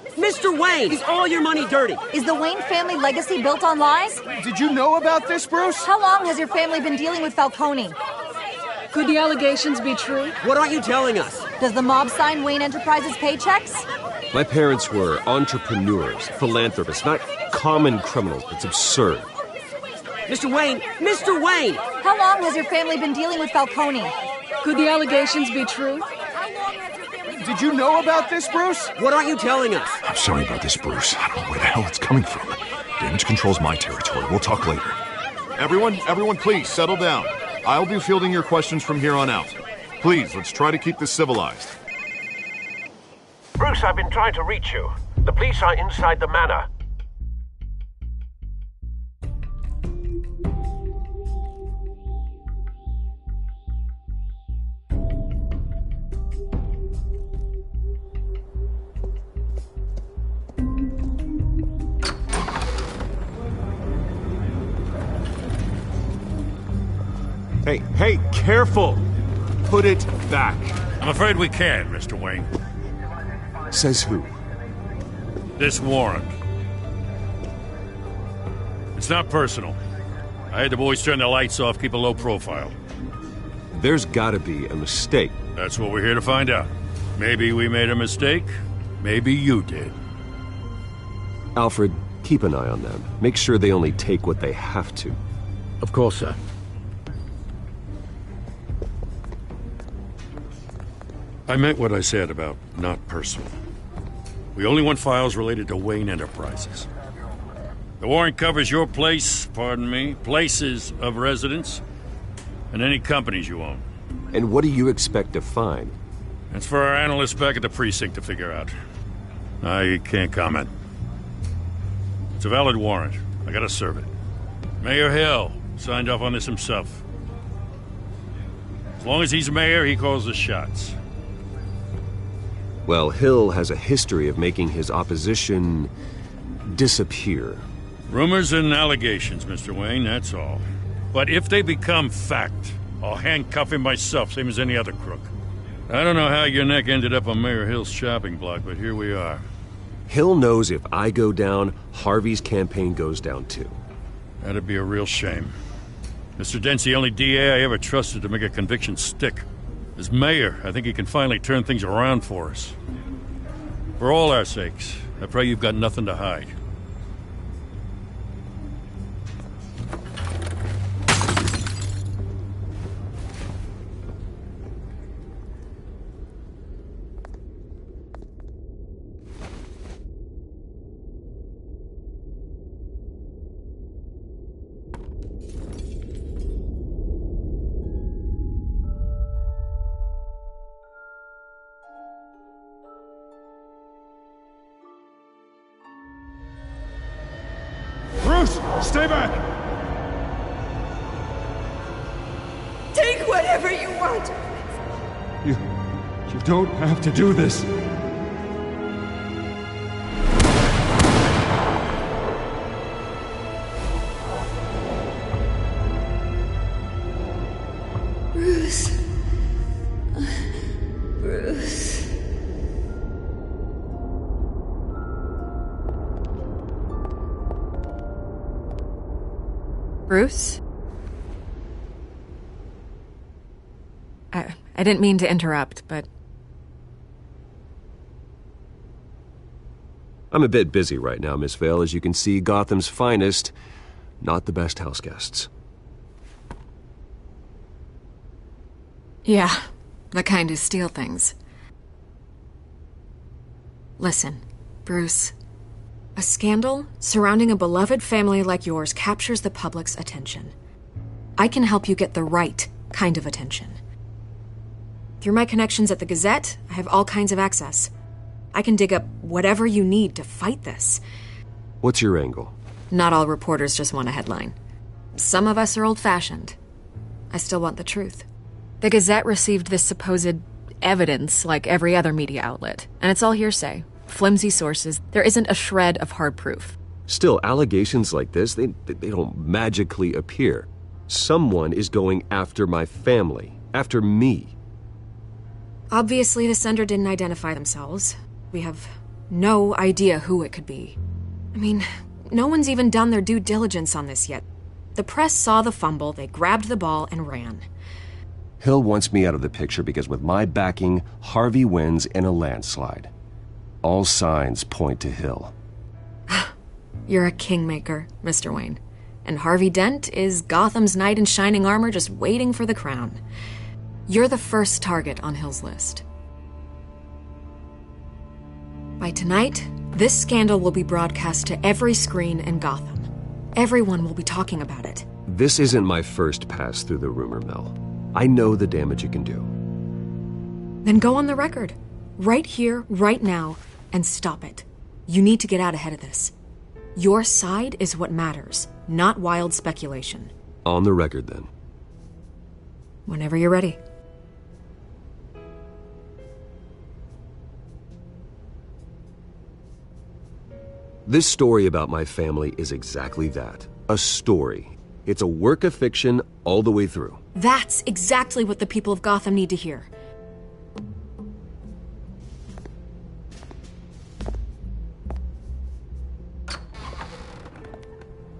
is all your money dirty? Is the Wayne family legacy built on lies? Did you know about this, Bruce? How long has your family been dealing with Falcone? Could the allegations be true? What aren't you telling us? Does the mob sign Wayne Enterprises paychecks? My parents were entrepreneurs, philanthropists, not common criminals. It's absurd. Mr. Wayne! How long has your family been dealing with Falcone? Could the allegations be true? Did you know about this, Bruce? What aren't you telling us? I'm sorry about this, Bruce. I don't know where the hell it's coming from. Damage control's my territory. We'll talk later. Everyone, please, settle down. I'll be fielding your questions from here on out. Please, let's try to keep this civilized. Bruce, I've been trying to reach you. The police are inside the manor. Hey, careful! Put it back. I'm afraid we can't, Mr. Wayne. Says who? This warrant. It's not personal. I had the boys turn the lights off, keep a low profile. There's gotta be a mistake. That's what we're here to find out. Maybe we made a mistake. Maybe you did. Alfred, keep an eye on them. Make sure they only take what they have to. Of course, sir. I meant what I said about not personal. We only want files related to Wayne Enterprises. The warrant covers your places of residence, and any companies you own. And what do you expect to find? That's for our analysts back at the precinct to figure out. I can't comment. It's a valid warrant. I gotta serve it. Mayor Hill signed off on this himself. As long as he's mayor, he calls the shots. Well, Hill has a history of making his opposition disappear. Rumors and allegations, Mr. Wayne, that's all. But if they become fact, I'll handcuff him myself, same as any other crook. I don't know how your neck ended up on Mayor Hill's shopping block, but here we are. Hill knows if I go down, Harvey's campaign goes down too. That'd be a real shame. Mr. Dent's the only DA I ever trusted to make a conviction stick. As mayor, I think he can finally turn things around for us. For all our sakes, I pray you've got nothing to hide. Bruce, stay back! Take whatever you want. You don't have to do this. Bruce. Bruce. Bruce? I didn't mean to interrupt, but... I'm a bit busy right now, Miss Vale. As you can see, Gotham's finest, not the best house guests. Yeah, the kind who steal things. Listen, Bruce. A scandal surrounding a beloved family like yours captures the public's attention. I can help you get the right kind of attention. Through my connections at the Gazette, I have all kinds of access. I can dig up whatever you need to fight this. What's your angle? Not all reporters just want a headline. Some of us are old-fashioned. I still want the truth. The Gazette received this supposed evidence like every other media outlet, and it's all hearsay. Flimsy sources. There isn't a shred of hard proof. Still, allegations like this, they don't magically appear. Someone is going after my family, after me. Obviously, the sender didn't identify themselves. We have no idea who it could be. I mean, no one's even done their due diligence on this yet. The press saw the fumble, they grabbed the ball and ran. Hill wants me out of the picture because with my backing, Harvey wins in a landslide. All signs point to Hill. You're a kingmaker, Mr. Wayne. And Harvey Dent is Gotham's knight in shining armor just waiting for the crown. You're the first target on Hill's list. By tonight, this scandal will be broadcast to every screen in Gotham. Everyone will be talking about it. This isn't my first pass through the rumor mill. I know the damage it can do. Then go on the record. Right here, right now, and stop it. You need to get out ahead of this. Your side is what matters, not wild speculation. On the record, then. Whenever you're ready. This story about my family is exactly that. A story. It's a work of fiction all the way through. That's exactly what the people of Gotham need to hear.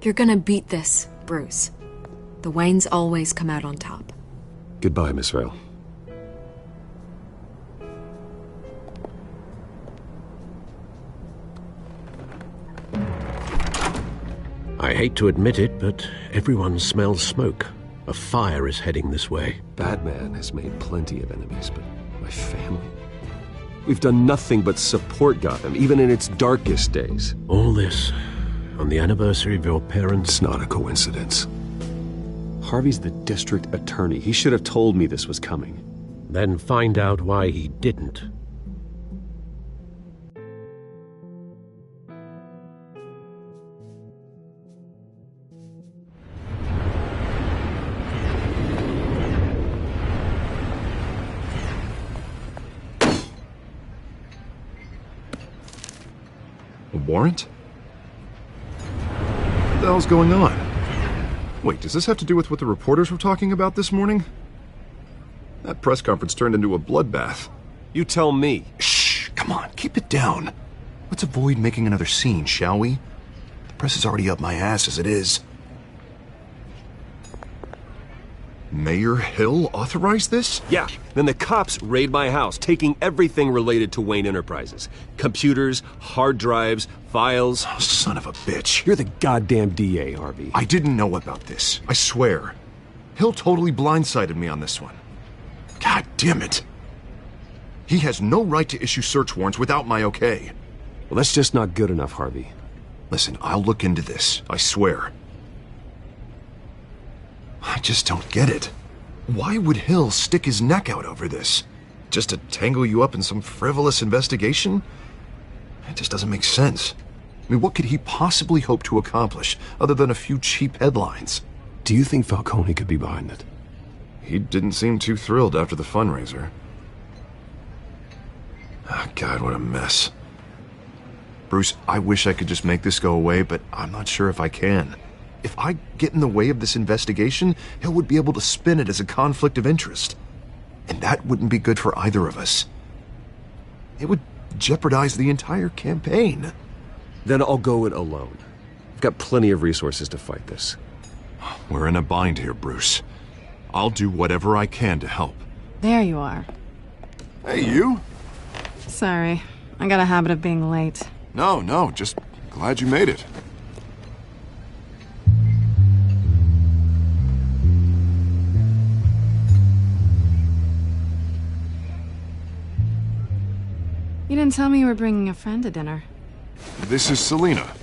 You're gonna beat this, Bruce. The Waynes always come out on top. Goodbye, Miss Vale. I hate to admit it, but everyone smells smoke. A fire is heading this way. Batman has made plenty of enemies, but my family? We've done nothing but support Gotham, even in its darkest days. All this on the anniversary of your parents'... It's not a coincidence. Harvey's the district attorney. He should have told me this was coming. Then find out why he didn't. A warrant? What the hell's going on? Wait, does this have to do with what the reporters were talking about this morning? That press conference turned into a bloodbath. You tell me. Shh, come on, keep it down. Let's avoid making another scene, shall we? The press is already up my ass as it is. Mayor Hill authorized this? Yeah, then the cops raid my house, taking everything related to Wayne Enterprises. Computers, hard drives, files. Oh, son of a bitch. You're the goddamn DA, Harvey. I didn't know about this, I swear. Hill totally blindsided me on this one. God damn it. He has no right to issue search warrants without my okay. Well, that's just not good enough, Harvey. Listen, I'll look into this, I swear. I just don't get it. Why would Hill stick his neck out over this? Just to tangle you up in some frivolous investigation? It just doesn't make sense. I mean, what could he possibly hope to accomplish other than a few cheap headlines? Do you think Falcone could be behind it? He didn't seem too thrilled after the fundraiser. Oh, God, what a mess. Bruce, I wish I could just make this go away, but I'm not sure if I can. If I get in the way of this investigation, Hill would be able to spin it as a conflict of interest. And that wouldn't be good for either of us. It would jeopardize the entire campaign. Then I'll go it alone. I've got plenty of resources to fight this. We're in a bind here, Bruce. I'll do whatever I can to help. There you are. Hey, you? Sorry. I got a habit of being late. No, just glad you made it. You didn't tell me you were bringing a friend to dinner. This is Selina.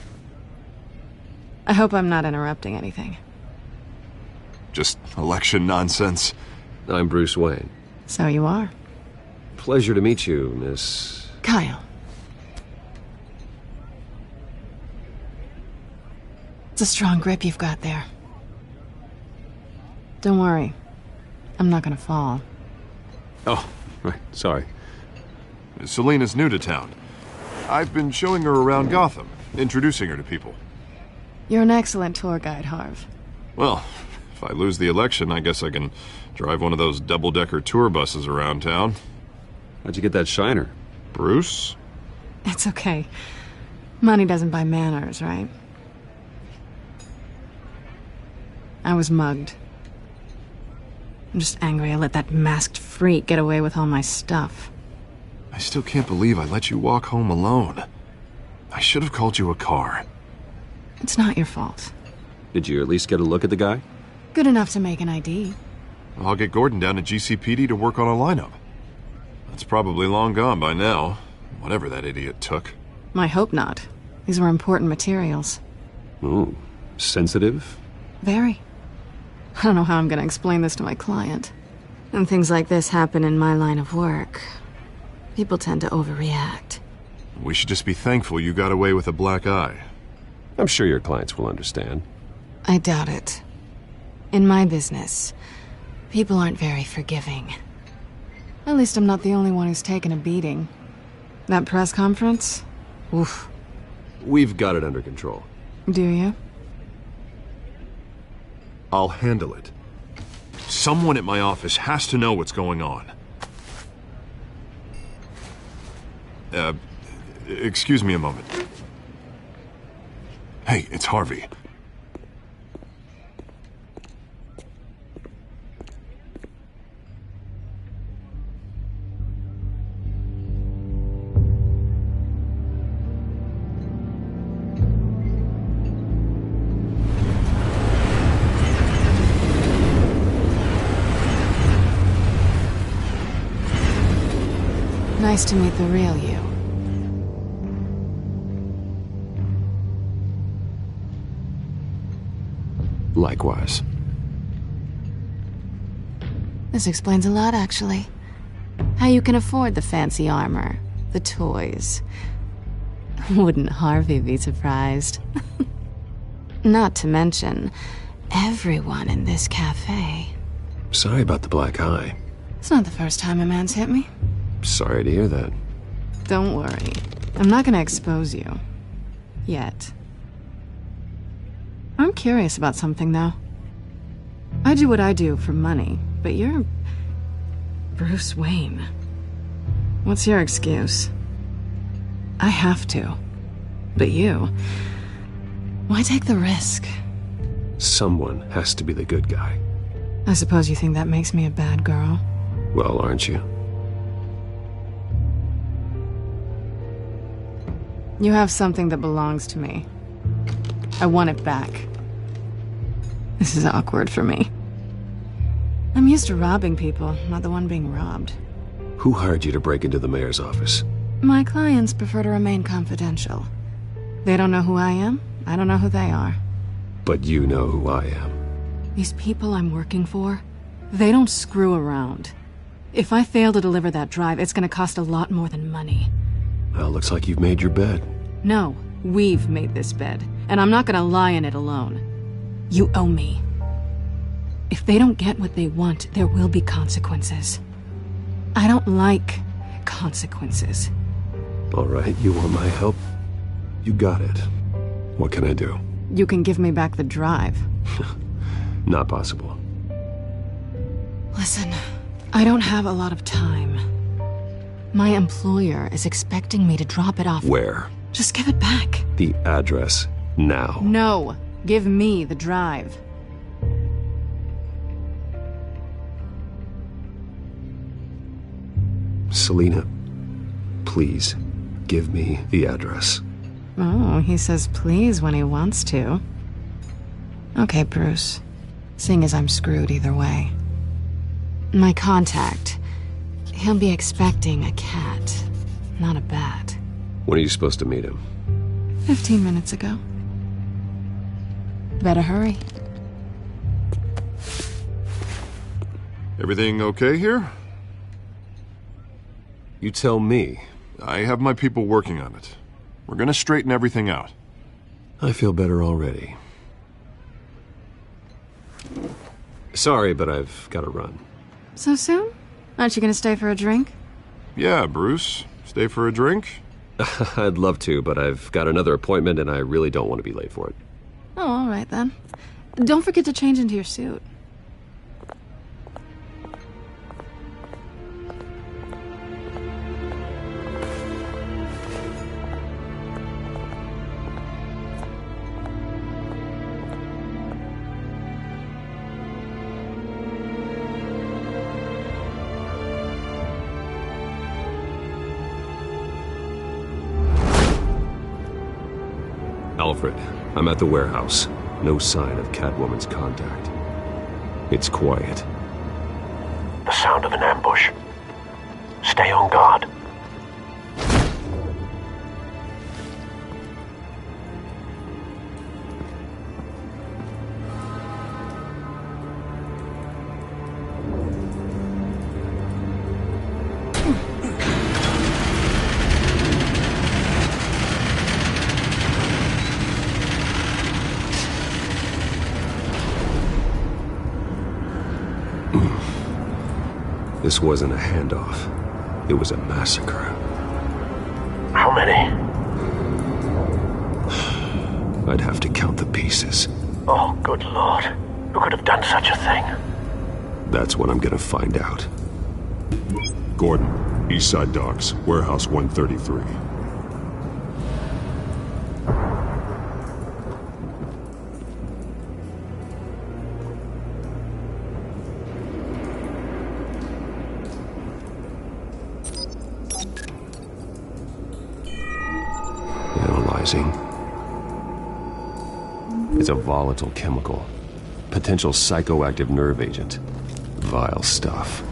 I hope I'm not interrupting anything. Just election nonsense. I'm Bruce Wayne. So you are. Pleasure to meet you, Miss... Kyle. It's a strong grip you've got there. Don't worry. I'm not gonna fall. Oh, right. Sorry. Selina's new to town. I've been showing her around Gotham, introducing her to people. You're an excellent tour guide, Harv. Well, if I lose the election, I guess I can drive one of those double-decker tour buses around town. How'd you get that shiner? Bruce? It's okay. Money doesn't buy manners, right? I was mugged. I'm just angry I let that masked freak get away with all my stuff. I still can't believe I let you walk home alone. I should have called you a car. It's not your fault. Did you at least get a look at the guy? Good enough to make an ID. I'll get Gordon down to GCPD to work on a lineup. That's probably long gone by now, whatever that idiot took. I hope not. These were important materials. Ooh, sensitive? Very. I don't know how I'm gonna explain this to my client. And things like this happen in my line of work. People tend to overreact. We should just be thankful you got away with a black eye. I'm sure your clients will understand. I doubt it. In my business, people aren't very forgiving. At least I'm not the only one who's taken a beating. That press conference? Oof. We've got it under control. Do you? I'll handle it. Someone at my office has to know what's going on. Excuse me a moment. Hey, it's Harvey. Nice to meet the real you. Likewise. This explains a lot, actually. How you can afford the fancy armor, the toys. Wouldn't Harvey be surprised? Not to mention, everyone in this cafe. Sorry about the black eye. It's not the first time a man's hit me. Sorry to hear that. Don't worry. I'm not gonna expose you. Yet. I'm curious about something, though. I do what I do for money, but you're... Bruce Wayne. What's your excuse? I have to. But you... Why take the risk? Someone has to be the good guy. I suppose you think that makes me a bad girl? Well, aren't you? You have something that belongs to me. I want it back. This is awkward for me. I'm used to robbing people, not the one being robbed. Who hired you to break into the mayor's office? My clients prefer to remain confidential. They don't know who I am, I don't know who they are. But you know who I am. These people I'm working for, they don't screw around. If I fail to deliver that drive, it's gonna cost a lot more than money. Well, looks like you've made your bed. No, we've made this bed, and I'm not gonna lie in it alone. You owe me. If they don't get what they want, there will be consequences. I don't like consequences. All right, you want my help? You got it. What can I do? You can give me back the drive. Not possible. Listen, I don't have a lot of time. My employer is expecting me to drop it off. Where? Just give it back. The address, now. No, give me the drive. Selina, please, give me the address. Oh, he says please when he wants to. Okay, Bruce. Seeing as I'm screwed either way. My contact. He'll be expecting a cat, not a bat. When are you supposed to meet him? 15 minutes ago. Better hurry. Everything okay here? You tell me. I have my people working on it. We're gonna straighten everything out. I feel better already. Sorry, but I've got to run. So soon? Aren't you gonna stay for a drink? Yeah, Bruce. Stay for a drink? I'd love to, but I've got another appointment and I really don't want to be late for it. Oh, all right then. Don't forget to change into your suit. Alfred, I'm at the warehouse. No sign of Catwoman's contact. It's quiet. The sound of an ambush. Stay on guard. This wasn't a handoff. It was a massacre. How many? I'd have to count the pieces. Oh, good Lord. Who could have done such a thing? That's what I'm gonna find out. Gordon, Eastside Docks, Warehouse 133. It's a volatile chemical. Potential psychoactive nerve agent. Vile stuff.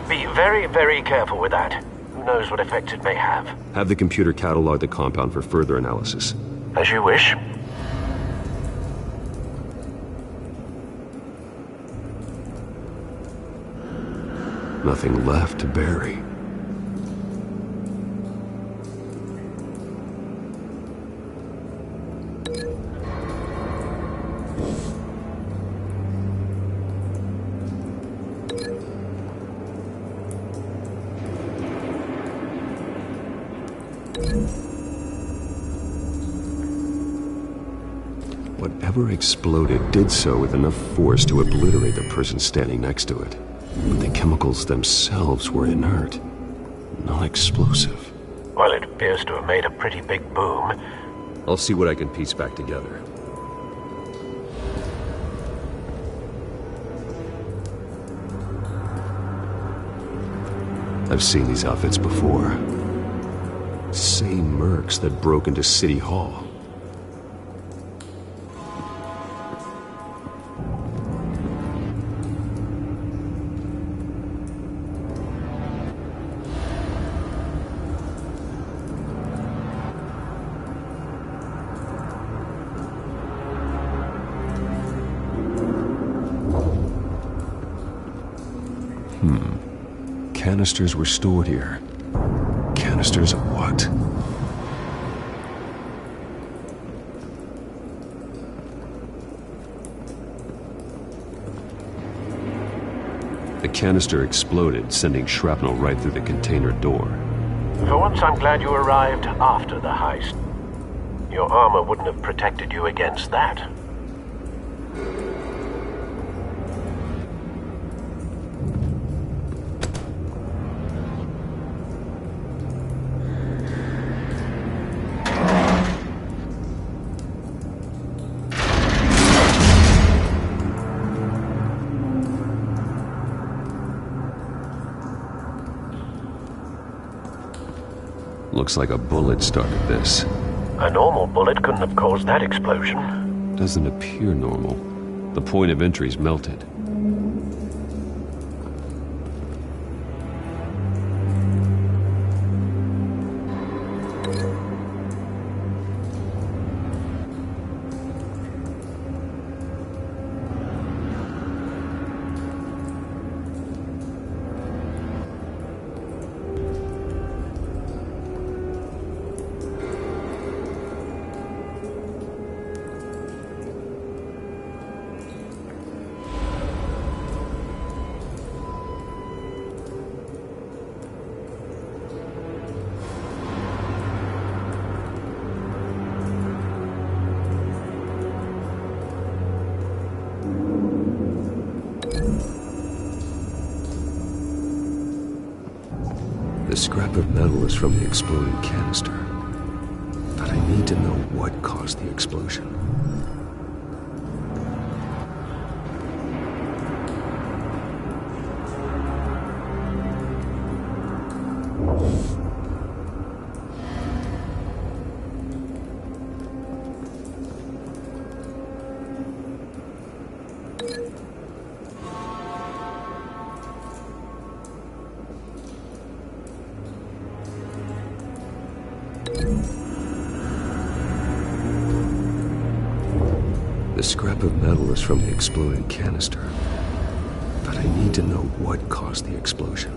Be very, very careful with that. Who knows what effects it may have. Have the computer catalog the compound for further analysis. As you wish. Nothing left to bury. Whatever exploded did so with enough force to obliterate the person standing next to it. But the chemicals themselves were inert, non-explosive. Well, it appears to have made a pretty big boom. I'll see what I can piece back together. I've seen these outfits before. Same mercs that broke into City Hall. Canisters were stored here. Canisters of what? The canister exploded, sending shrapnel right through the container door. For once, I'm glad you arrived after the heist. Your armor wouldn't have protected you against that. Looks like a bullet started this. A normal bullet couldn't have caused that explosion. Doesn't appear normal. The point of entry's melted. The scrap of metal is from the exploding canister. But I need to know what caused the explosion. The scrap of metal is from the exploding canister. But I need to know what caused the explosion.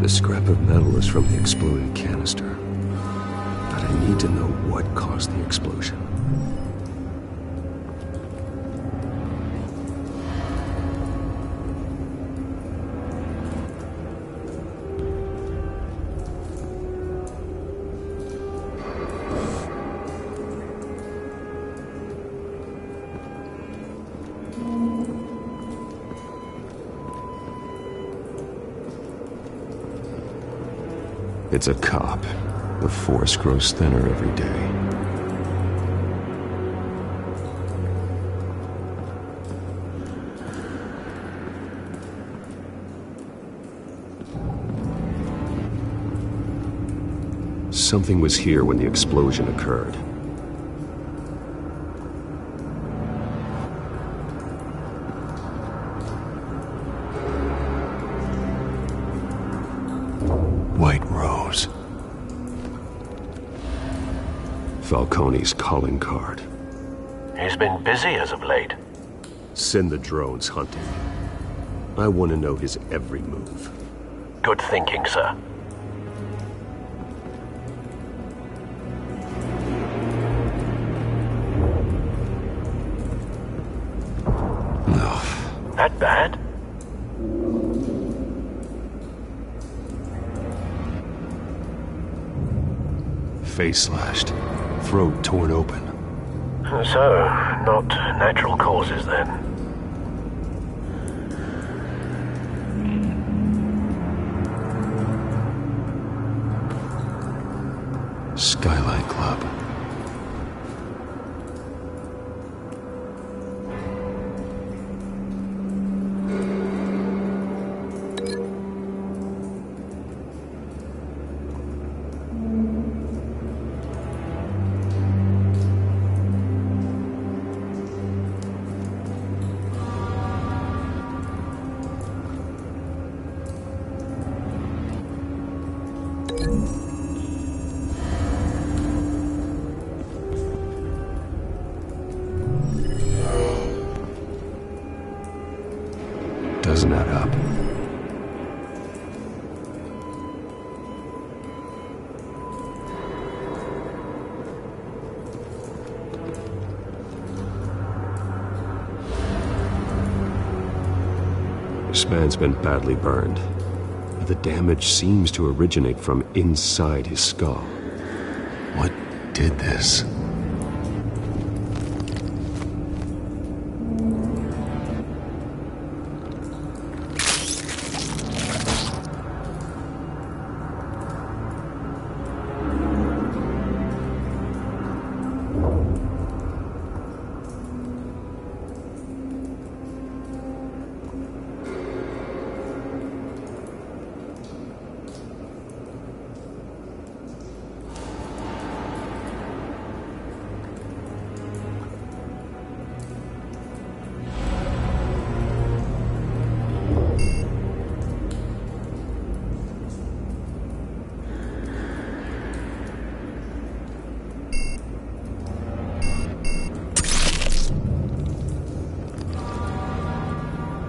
The scrap of metal is from the exploding canister. But I need to know what caused the explosion. It's a cop. The force grows thinner every day. Something was here when the explosion occurred. White Rose. Falcone's calling card. He's been busy as of late. Send the drones hunting. I want to know his every move. Good thinking, sir. No. That bad? Face slashed. Throat torn open. So, not natural causes then. Skylight Club. Doesn't add up. This man's been badly burned. The damage seems to originate from inside his skull. What did this?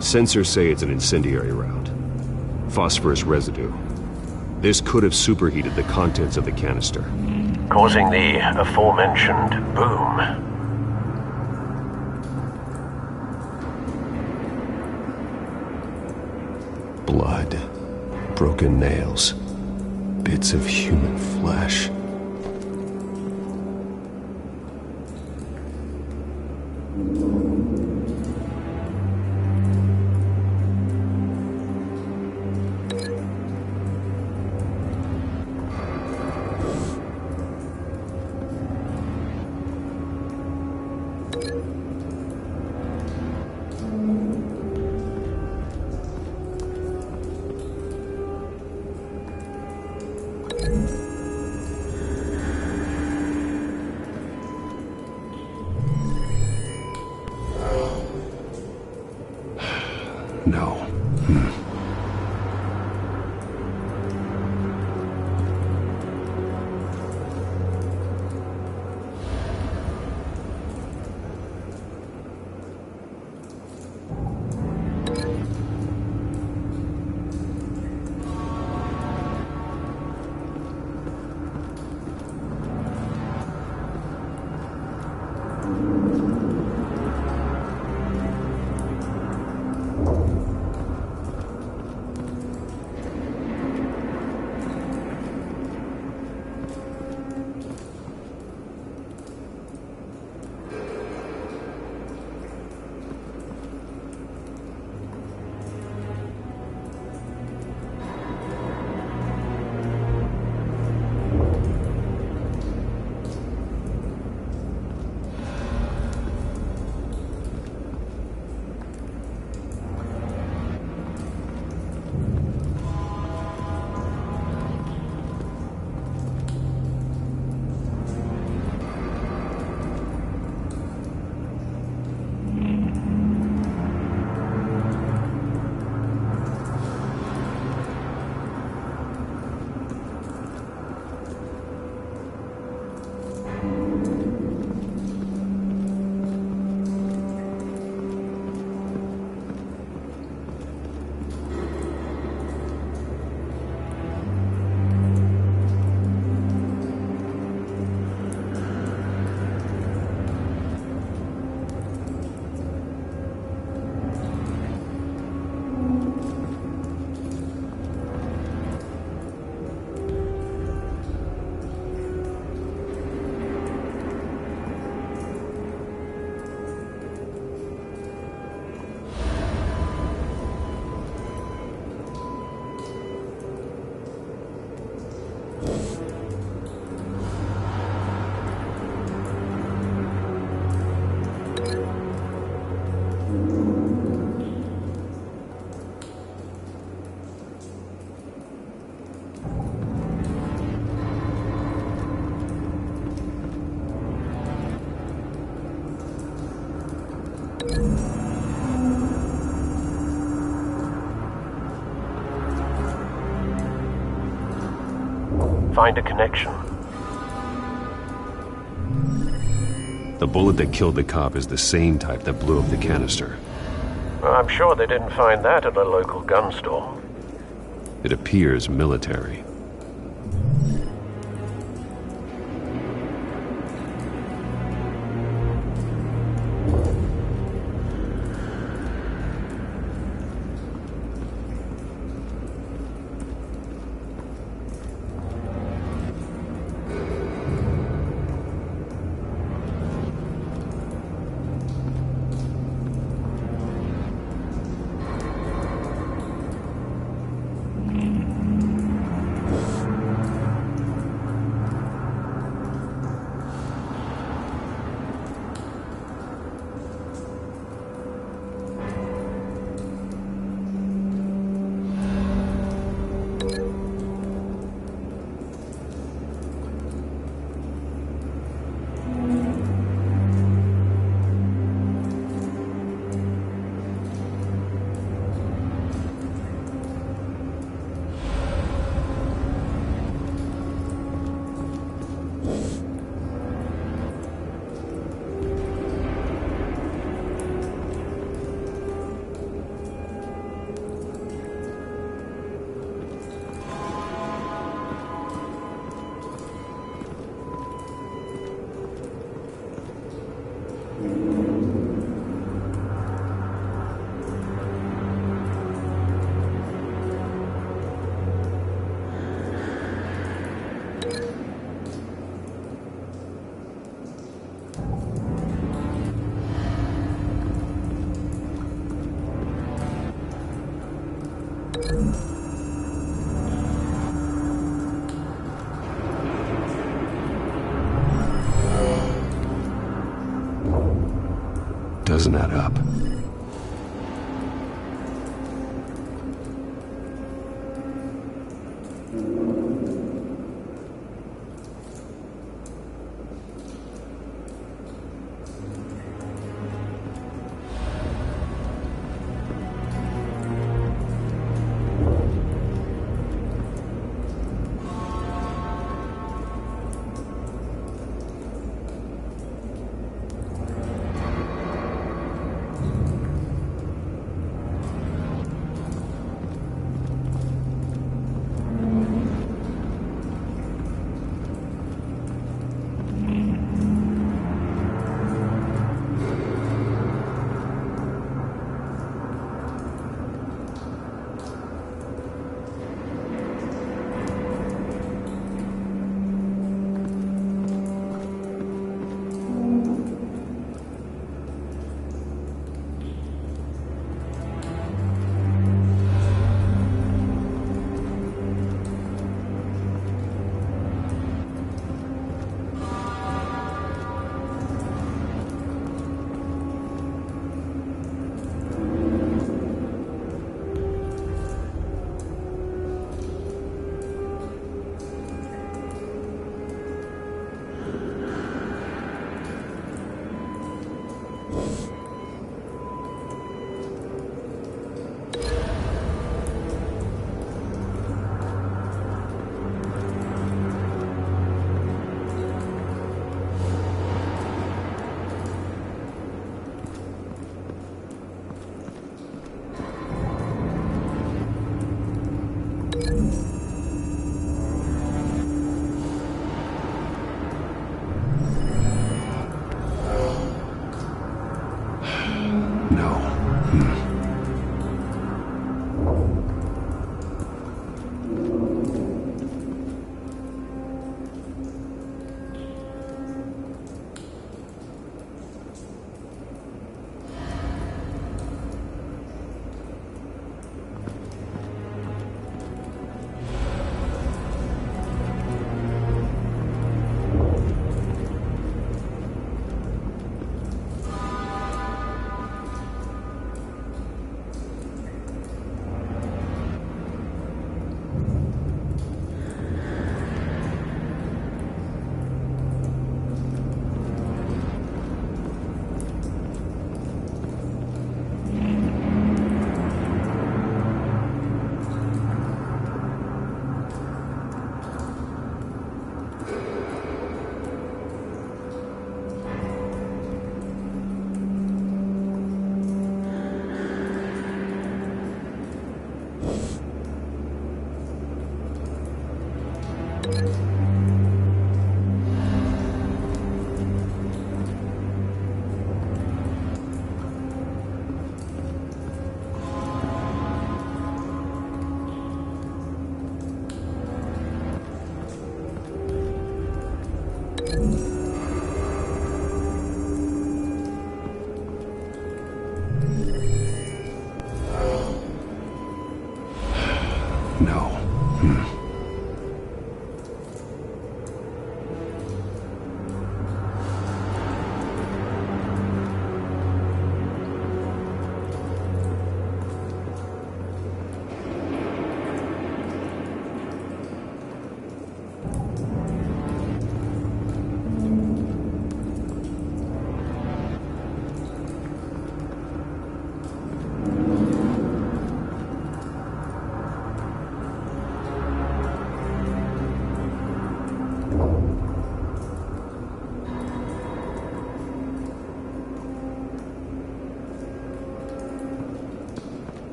Sensors say it's an incendiary round. Phosphorus residue. This could have superheated the contents of the canister, causing the aforementioned boom. Blood, broken nails, bits of human flesh. No. Find a connection. The bullet that killed the cop is the same type that blew up the canister. Well, I'm sure they didn't find that at a local gun store. It appears military. Doesn't add up.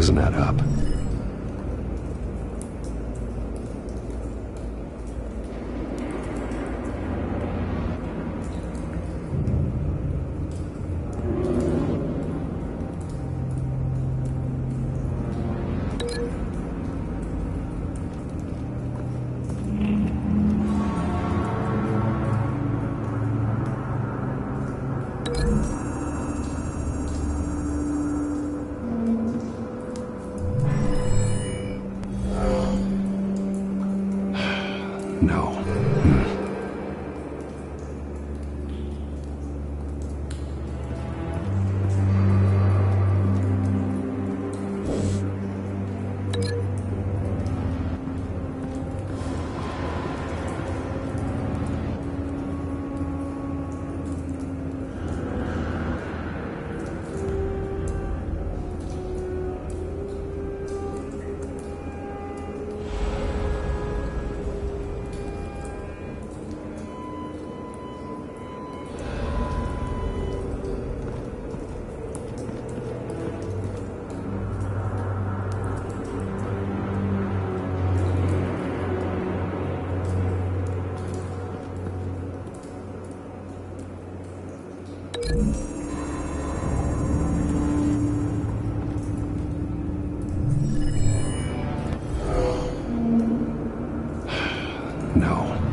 doesn't add up. No. No.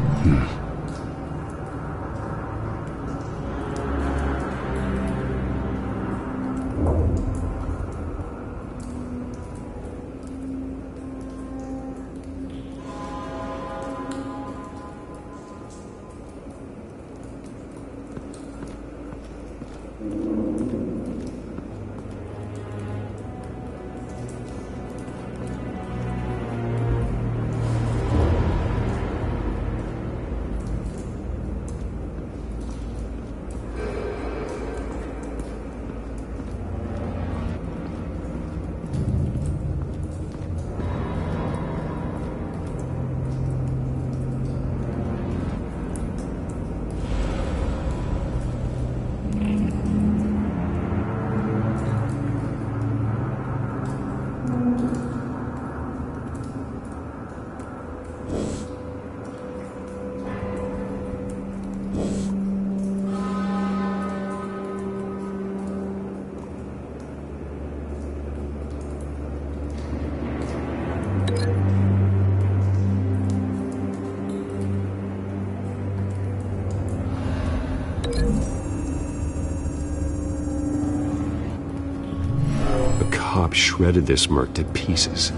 Cop shredded this merc to pieces,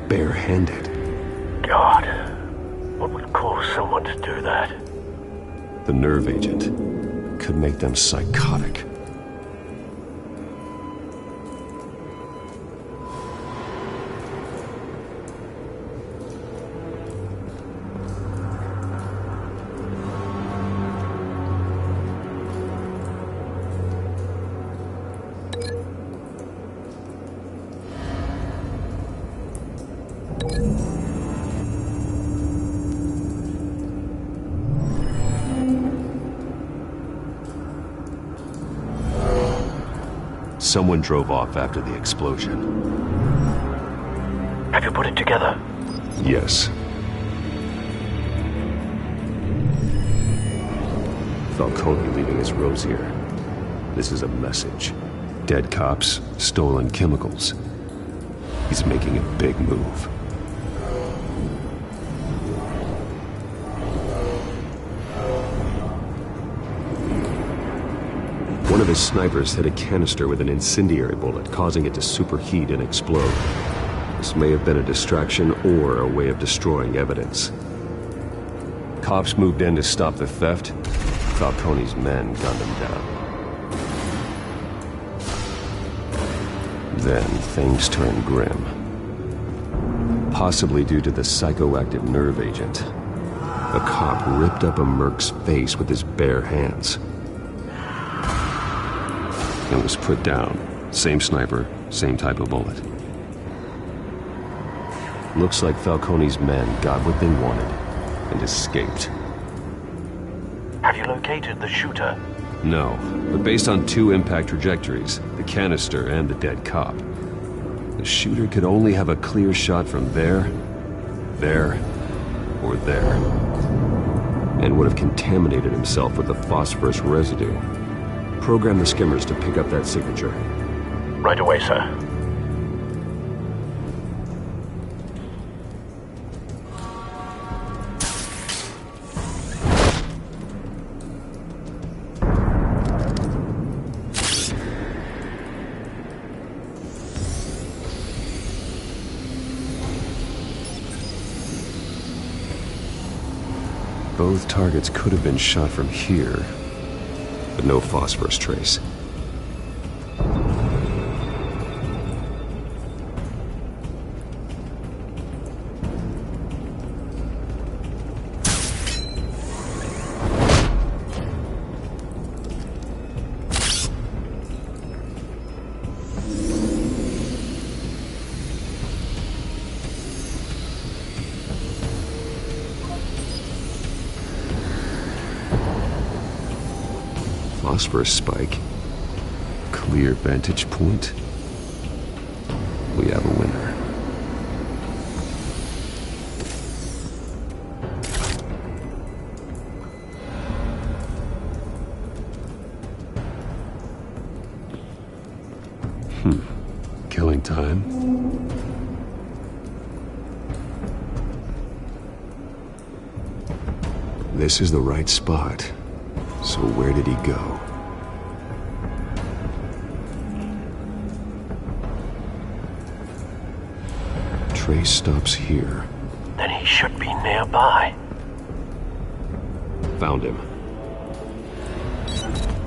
barehanded. God, what would cause someone to do that? The nerve agent could make them psychotic. Someone drove off after the explosion. Have you put it together? Yes. Falcone leaving his rose here. This is a message. Dead cops, stolen chemicals. He's making a big move. One of his snipers hit a canister with an incendiary bullet, causing it to superheat and explode. This may have been a distraction or a way of destroying evidence. Cops moved in to stop the theft. Falcone's men gunned him down. Then things turned grim. Possibly due to the psychoactive nerve agent. A cop ripped up a merc's face with his bare hands. And was put down. Same sniper, same type of bullet. Looks like Falcone's men got what they wanted and escaped. Have you located the shooter? No, but based on two impact trajectories, the canister and the dead cop, The shooter could only have a clear shot from there, or there, and would have contaminated himself with the phosphorus residue. Program the skimmers to pick up that signature. Right away, sir. Both targets could have been shot from here, but no phosphorus trace. Phosphorus spike. Clear vantage point. We have a winner. Killing time. This is the right spot. So where did he go? Trace stops here. Then he should be nearby. Found him.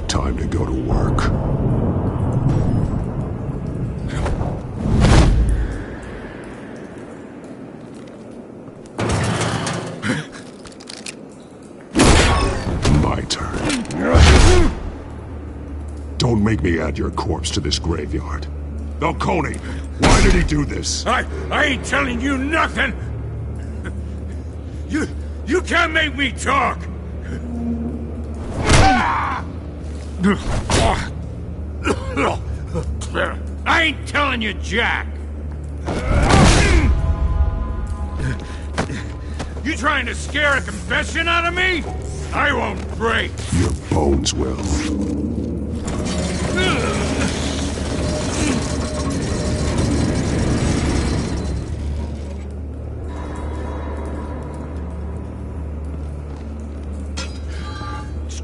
Time to go to work. My turn. Don't make me add your corpse to this graveyard. Falcone, why did he do this? I ain't telling you nothing! You can't make me talk! I ain't telling you jack! You trying to scare a confession out of me? I won't break! Your bones will.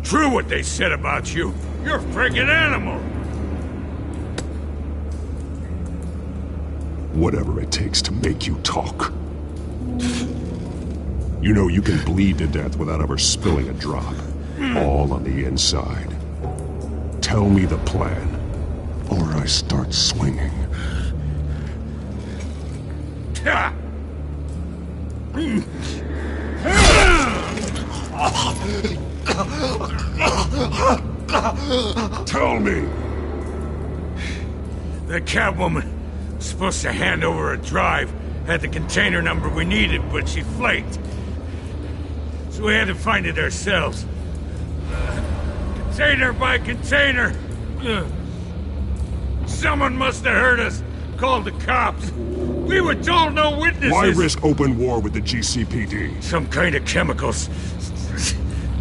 True what they said about you. You're a friggin' animal. Whatever it takes to make you talk. You know you can bleed to death without ever spilling a drop. All on the inside. Tell me the plan, or I start swinging. Tell me! The Catwoman was supposed to hand over a drive, had the container number we needed, but she flaked. So we had to find it ourselves. Container by container. Someone must have heard us, called the cops. We were told no witnesses. Why risk open war with the GCPD? Some kind of chemicals.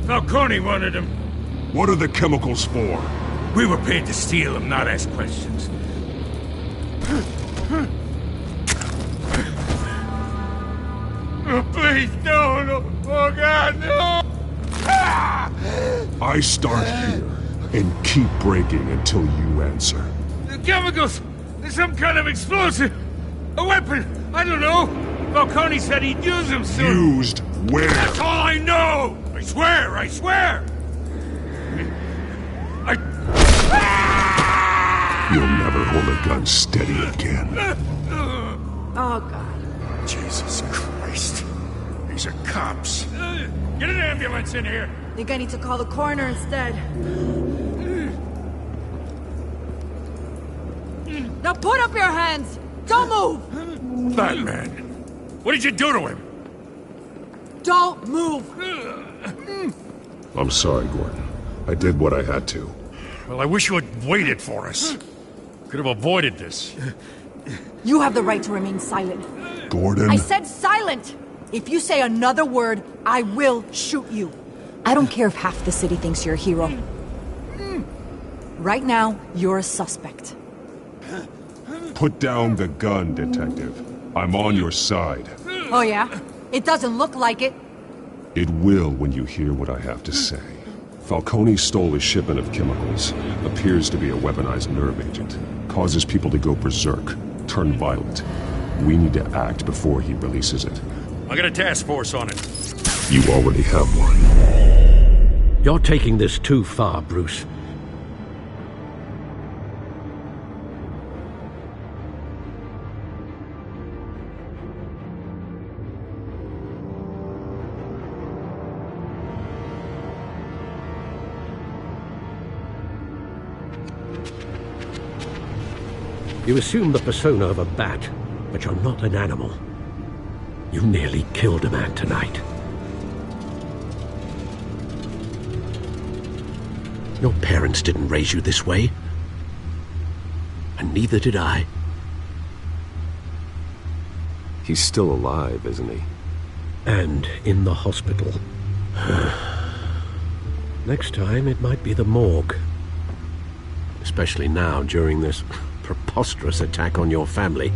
Falcone wanted them. What are the chemicals for? We were paid to steal them, not ask questions. Oh, please, no. Oh, God, no! I start here and keep breaking until you answer. The chemicals! There's some kind of explosive! A weapon! I don't know! Falcone said he'd use them soon! Used where? That's all I know! I swear! You'll never hold a gun steady again. Oh, God. Jesus Christ. These are cops. Get an ambulance in here! Think I need to call the coroner instead. Now put up your hands! Don't move! Batman, what did you do to him? Don't move! I'm sorry, Gordon. I did what I had to. Well, I wish you had waited for us. Could have avoided this. You have the right to remain silent. Gordon? I said silent! If you say another word, I will shoot you. I don't care if half the city thinks you're a hero. Right now, you're a suspect. Put down the gun, Detective. I'm on your side. Oh yeah? It doesn't look like it. It will when you hear what I have to say. Falcone stole a shipment of chemicals. Appears to be a weaponized nerve agent. Causes people to go berserk, turn violent. We need to act before he releases it. I got a task force on it. You already have one. You're taking this too far, Bruce. You assume the persona of a bat, but you're not an animal. You nearly killed a man tonight. Your parents didn't raise you this way. And neither did I. He's still alive, isn't he? And in the hospital. Next time, it might be the morgue. Especially now, during this preposterous attack on your family.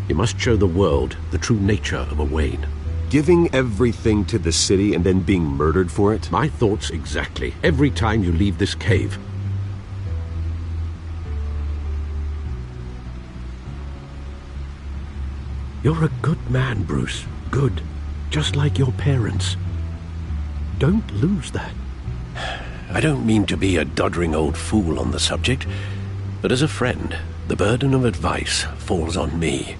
You must show the world the true nature of a Wayne. Giving everything to the city and then being murdered for it? My thoughts exactly. Every time you leave this cave. You're a good man, Bruce. Good. Just like your parents. Don't lose that. I don't mean to be a doddering old fool on the subject, but as a friend, the burden of advice falls on me.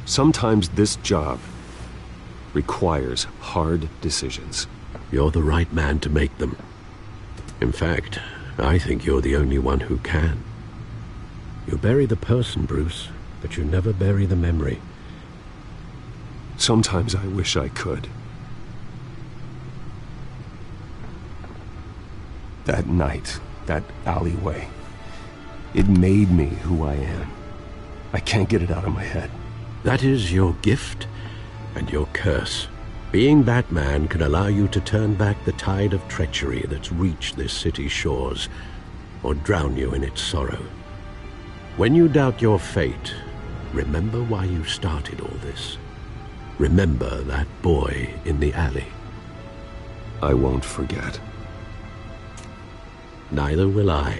Sometimes this job requires hard decisions. You're the right man to make them. In fact, I think you're the only one who can. You bury the person, Bruce, but you never bury the memory. Sometimes I wish I could. That night, that alleyway, it made me who I am. I can't get it out of my head. That is your gift and your curse. Being Batman can allow you to turn back the tide of treachery that's reached this city's shores, or drown you in its sorrow. When you doubt your fate, remember why you started all this. Remember that boy in the alley. I won't forget. Neither will I.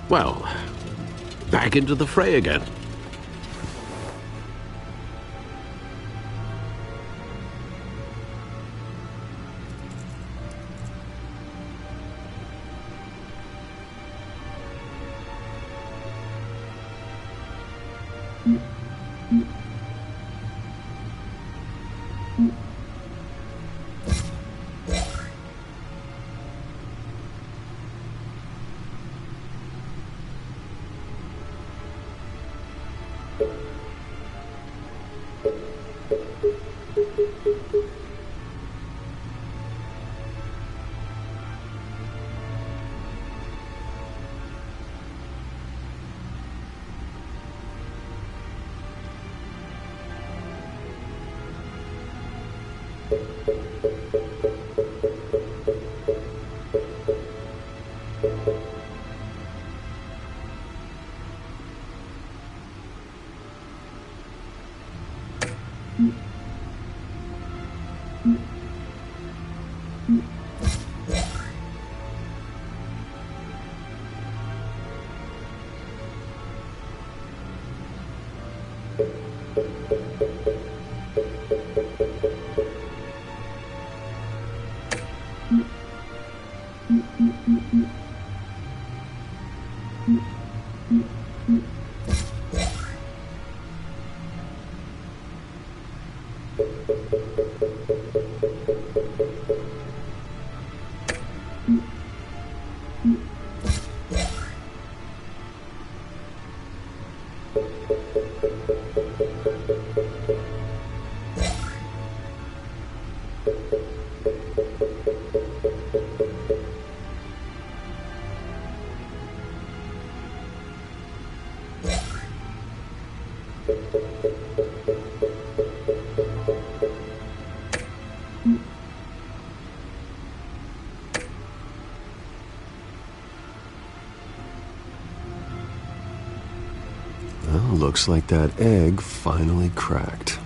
Well, back into the fray again. Well, looks like that egg finally cracked.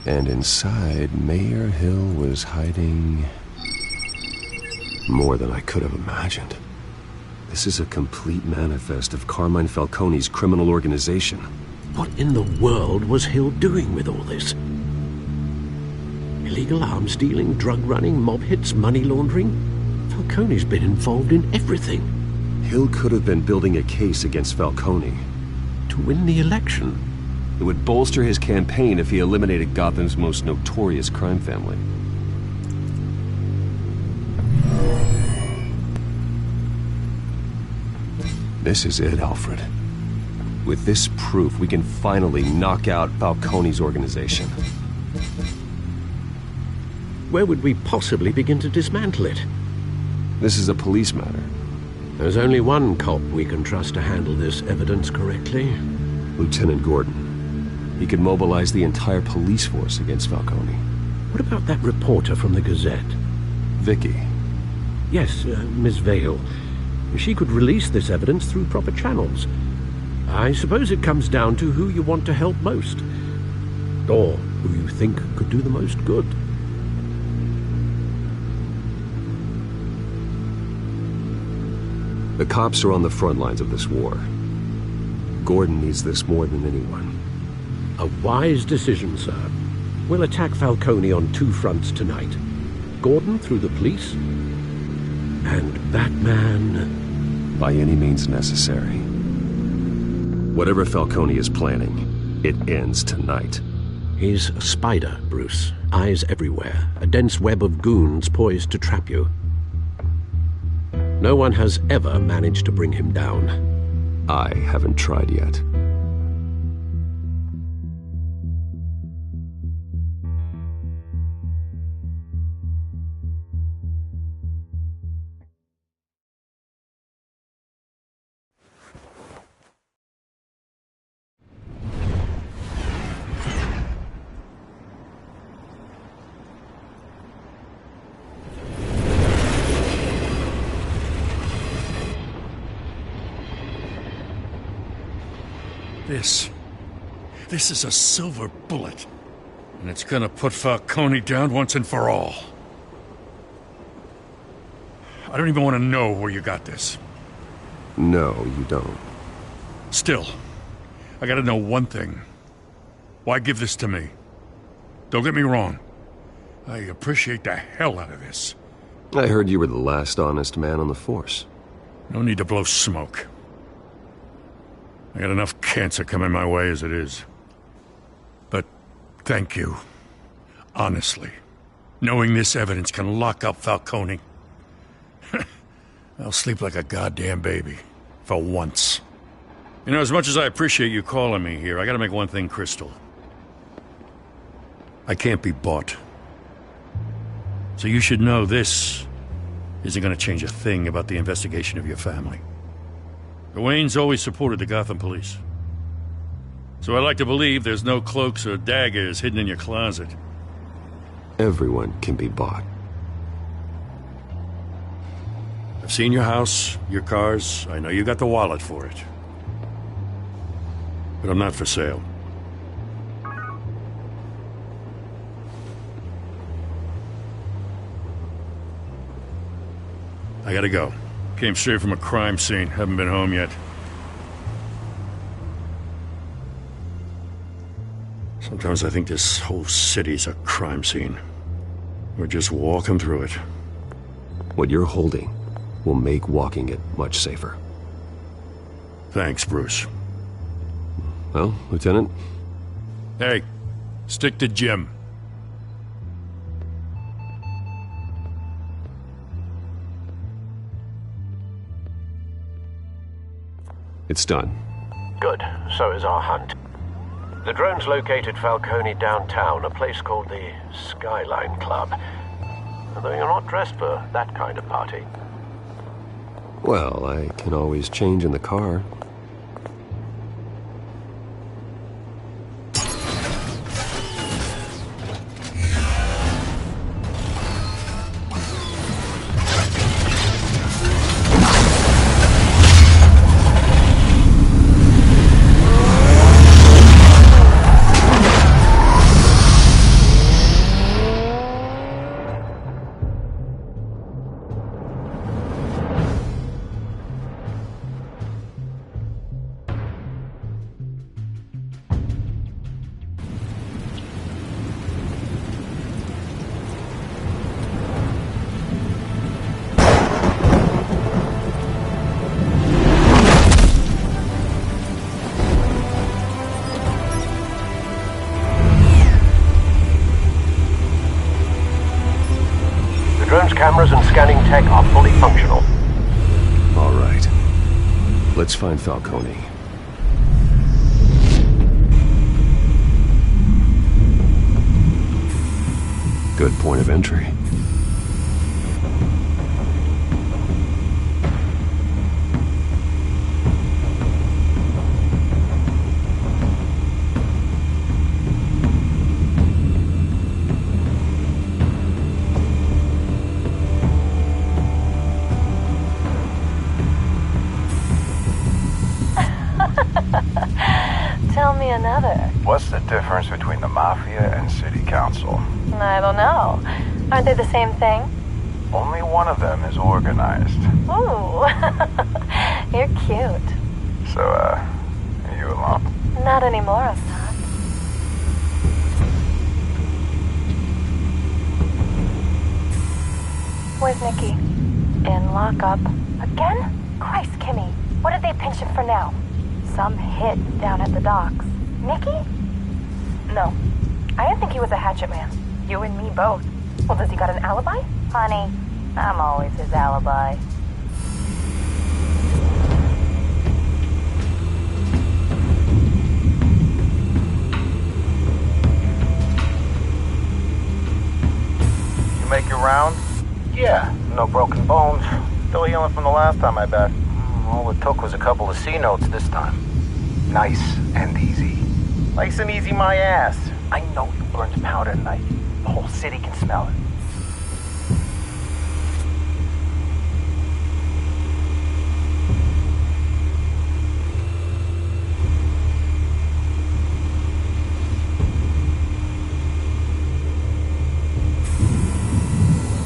And inside, Mayor Hill was hiding more than I could have imagined. This is a complete manifest of Carmine Falcone's criminal organization. What in the world was Hill doing with all this? Illegal arms dealing, drug running, mob hits, money laundering? Falcone's been involved in everything. Hill could have been building a case against Falcone. To win the election? It would bolster his campaign if he eliminated Gotham's most notorious crime family. This is it, Alfred. With this proof, we can finally knock out Falcone's organization. Where would we possibly begin to dismantle it? This is a police matter. There's only one cop we can trust to handle this evidence correctly. Lieutenant Gordon. He could mobilize the entire police force against Falcone. What about that reporter from the Gazette? Vicky. Yes, Miss Vale. She could release this evidence through proper channels. I suppose it comes down to who you want to help most. Or who you think could do the most good. The cops are on the front lines of this war. Gordon needs this more than anyone. A wise decision, sir. We'll attack Falcone on two fronts tonight. Gordon through the police, and Batman... by any means necessary. Whatever Falcone is planning, it ends tonight. He's a spider, Bruce. Eyes everywhere. A dense web of goons poised to trap you. No one has ever managed to bring him down. I haven't tried yet. This is a silver bullet. And it's gonna put Falcone down once and for all. I don't even want to know where you got this. No, you don't. Still, I gotta know one thing. Why give this to me? Don't get me wrong. I appreciate the hell out of this. I heard you were the last honest man on the force. No need to blow smoke. I got enough cancer coming my way as it is. But thank you. Honestly. Knowing this evidence can lock up Falcone. I'll sleep like a goddamn baby. For once. You know, as much as I appreciate you calling me here, I gotta make one thing crystal. I can't be bought. So you should know this isn't gonna change a thing about the investigation of your family. The Waynes always supported the Gotham police. So I like to believe there's no cloaks or daggers hidden in your closet. Everyone can be bought. I've seen your house, your cars. I know you got the wallet for it. But I'm not for sale. I gotta go. Came straight from a crime scene. Haven't been home yet. Sometimes I think this whole city's a crime scene. We're just walking through it. What you're holding will make walking it much safer. Thanks, Bruce. Well, Lieutenant? Hey, stick to Jim. It's done. Good. So is our hunt. The drones located Falcone downtown, a place called the Skyline Club. Although you're not dressed for that kind of party. Well, I can always change in the car. Let's find Falcone. Good point of entry. Tell me another. What's the difference between the Mafia and City Council? I don't know. Aren't they the same thing? Only one of them is organized. Ooh. You're cute. So, are you alone? Not anymore, Assad. Where's Nikki? In lockup. Again? Christ, Kimmy. What did they pinch him for now? Some hit down at the docks. Nikki? No. I didn't think he was a hatchet man. You and me both. Well, does he got an alibi? Honey, I'm always his alibi. You make your round? Yeah, no broken bones. Still healing from the last time, I bet. All it took was a couple of C notes this time. Nice and easy. Nice and easy my ass. I know you burned powder tonight. The whole city can smell it.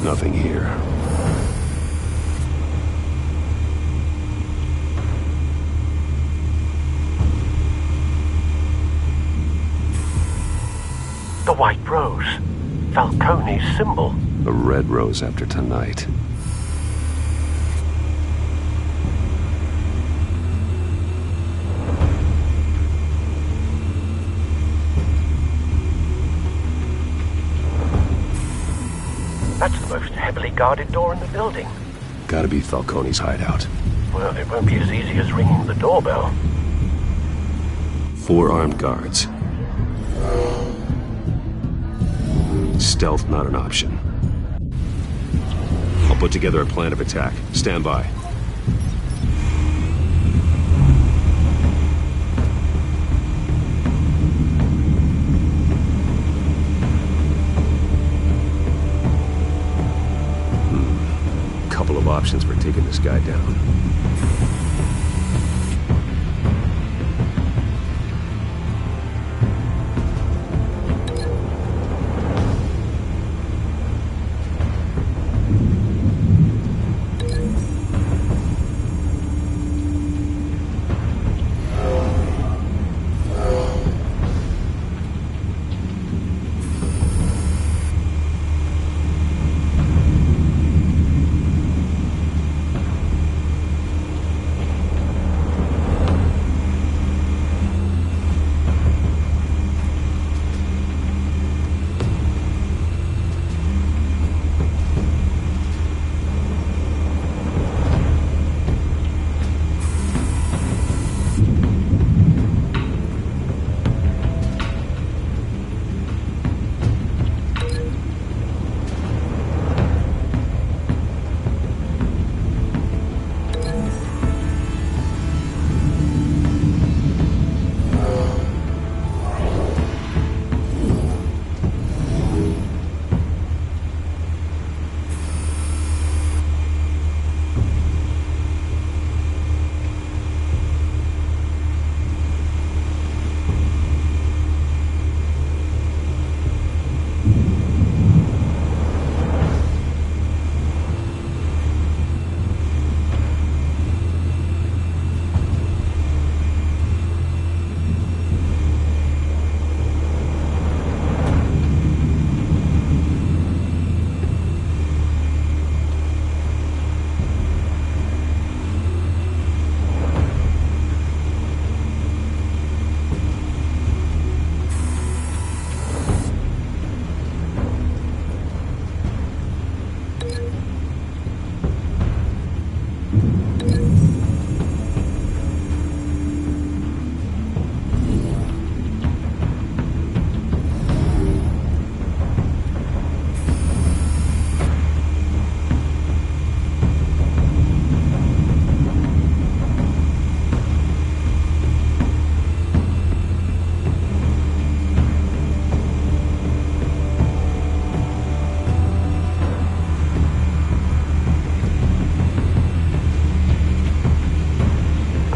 Nothing here. The white rose. Falcone's symbol. A red rose after tonight. That's the most heavily guarded door in the building. Gotta be Falcone's hideout. Well, it won't be as easy as ringing the doorbell. 4 armed guards. Stealth not an option. I'll put together a plan of attack. Stand by. Couple of options for taking this guy down.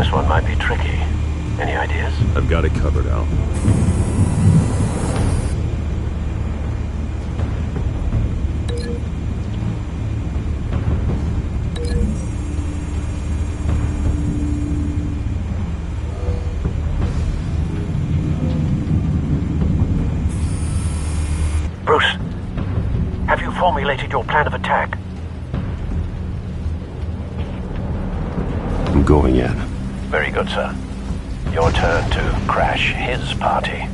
This one might be tricky. Any ideas? I've got it covered, Al. Bruce, have you formulated your plan of attack? I'm going in. Very good, sir. Your turn to crash his party.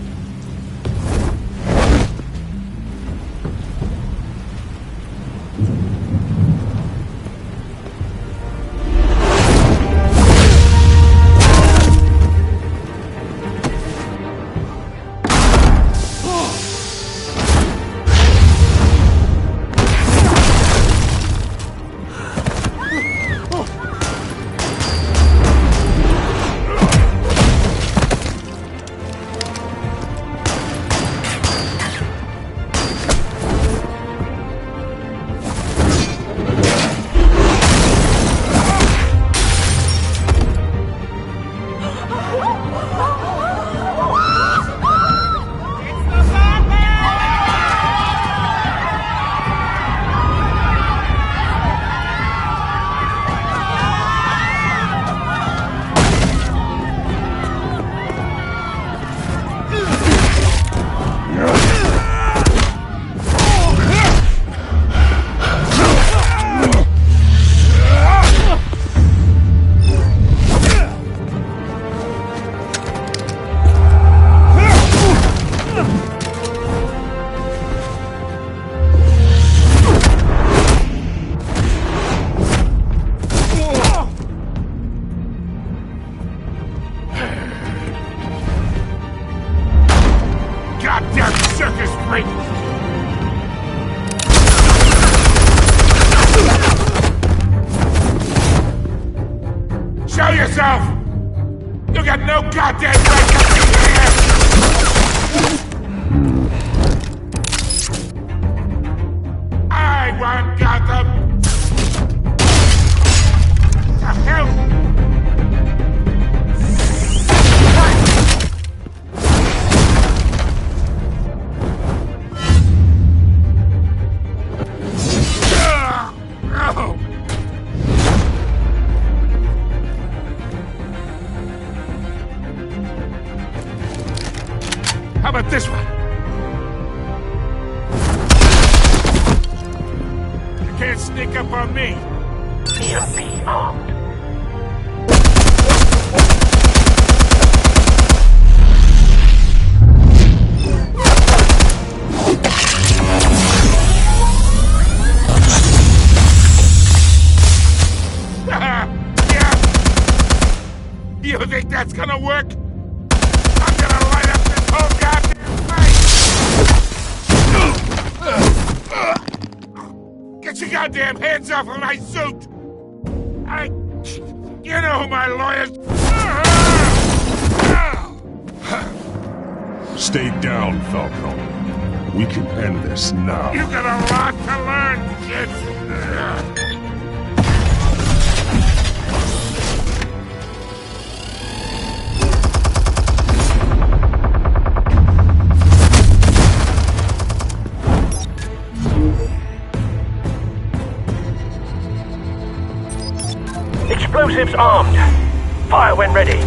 Show yourself! You got no goddamn right to be here! I want Gotham! The hell? How about this one? You can't sneak up on me. EMP armed. Yeah. You think that's gonna work? I'm gonna light up this whole goddamn place! Get your goddamn hands off of my suit! You know who my lawyers... Stay down, Falcone. We can end this now. You got a lot to learn, kid! Explosives armed. Fire when ready.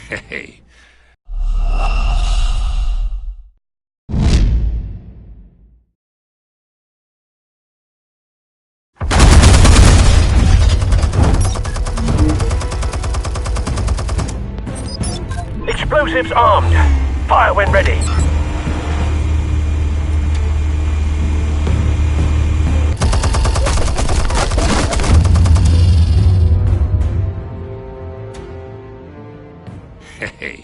Hey. Explosives armed. Fire when ready. Hey.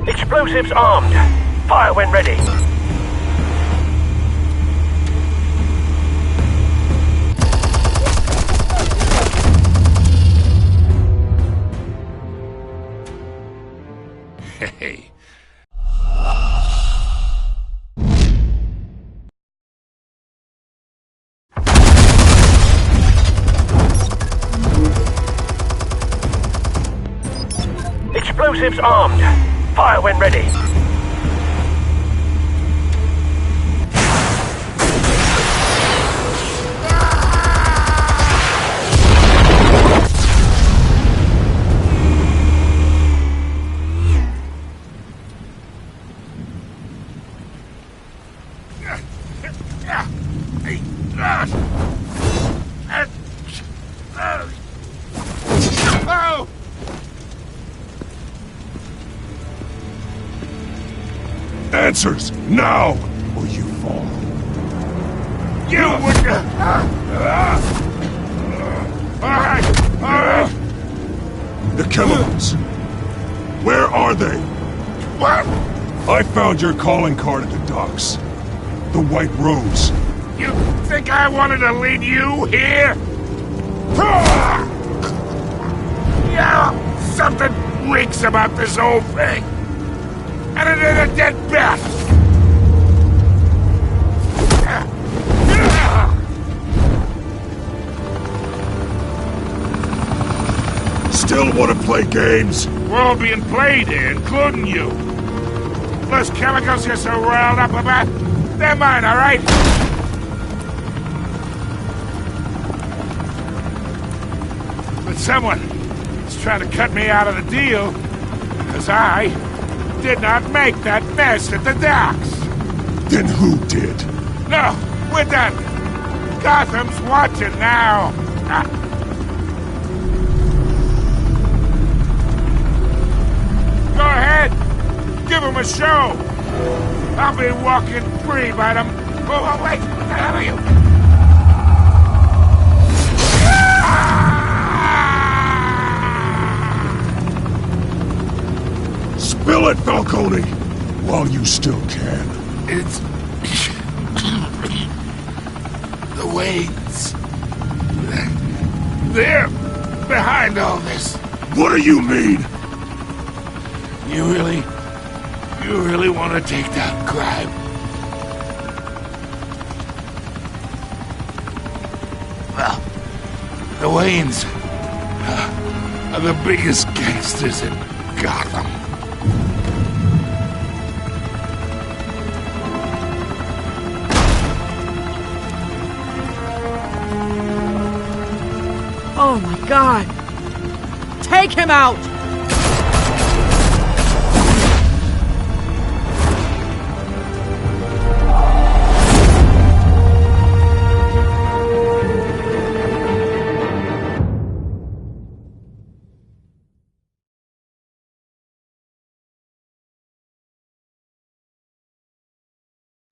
Explosives armed. Fire when ready. Hey. Explosives armed. Fire when ready. Oh! Answers, now, or you fall. You would... All right. The chemicals. Where are they? What? I found your calling card at the docks. The White Rose. You think I wanted to lead you here? Yeah, something reeks about this whole thing. And it is a dead bat. Still want to play games? We're all being played here, including you. Those chemicals you're so riled up about, they're mine, all right? But someone is trying to cut me out of the deal, because I did not make that mess at the docks. Then who did? No, we're done. Gotham's watching now. Go ahead. Give him a show. I'll be walking free by them. Oh, wait. What the hell are you? Spill it, Falcone, while you still can. It's... the Waynes. They're behind all this. What do you mean? You really want to take down crime? Well, the Waynes are the biggest gangsters in Gotham. Oh my God! Take him out!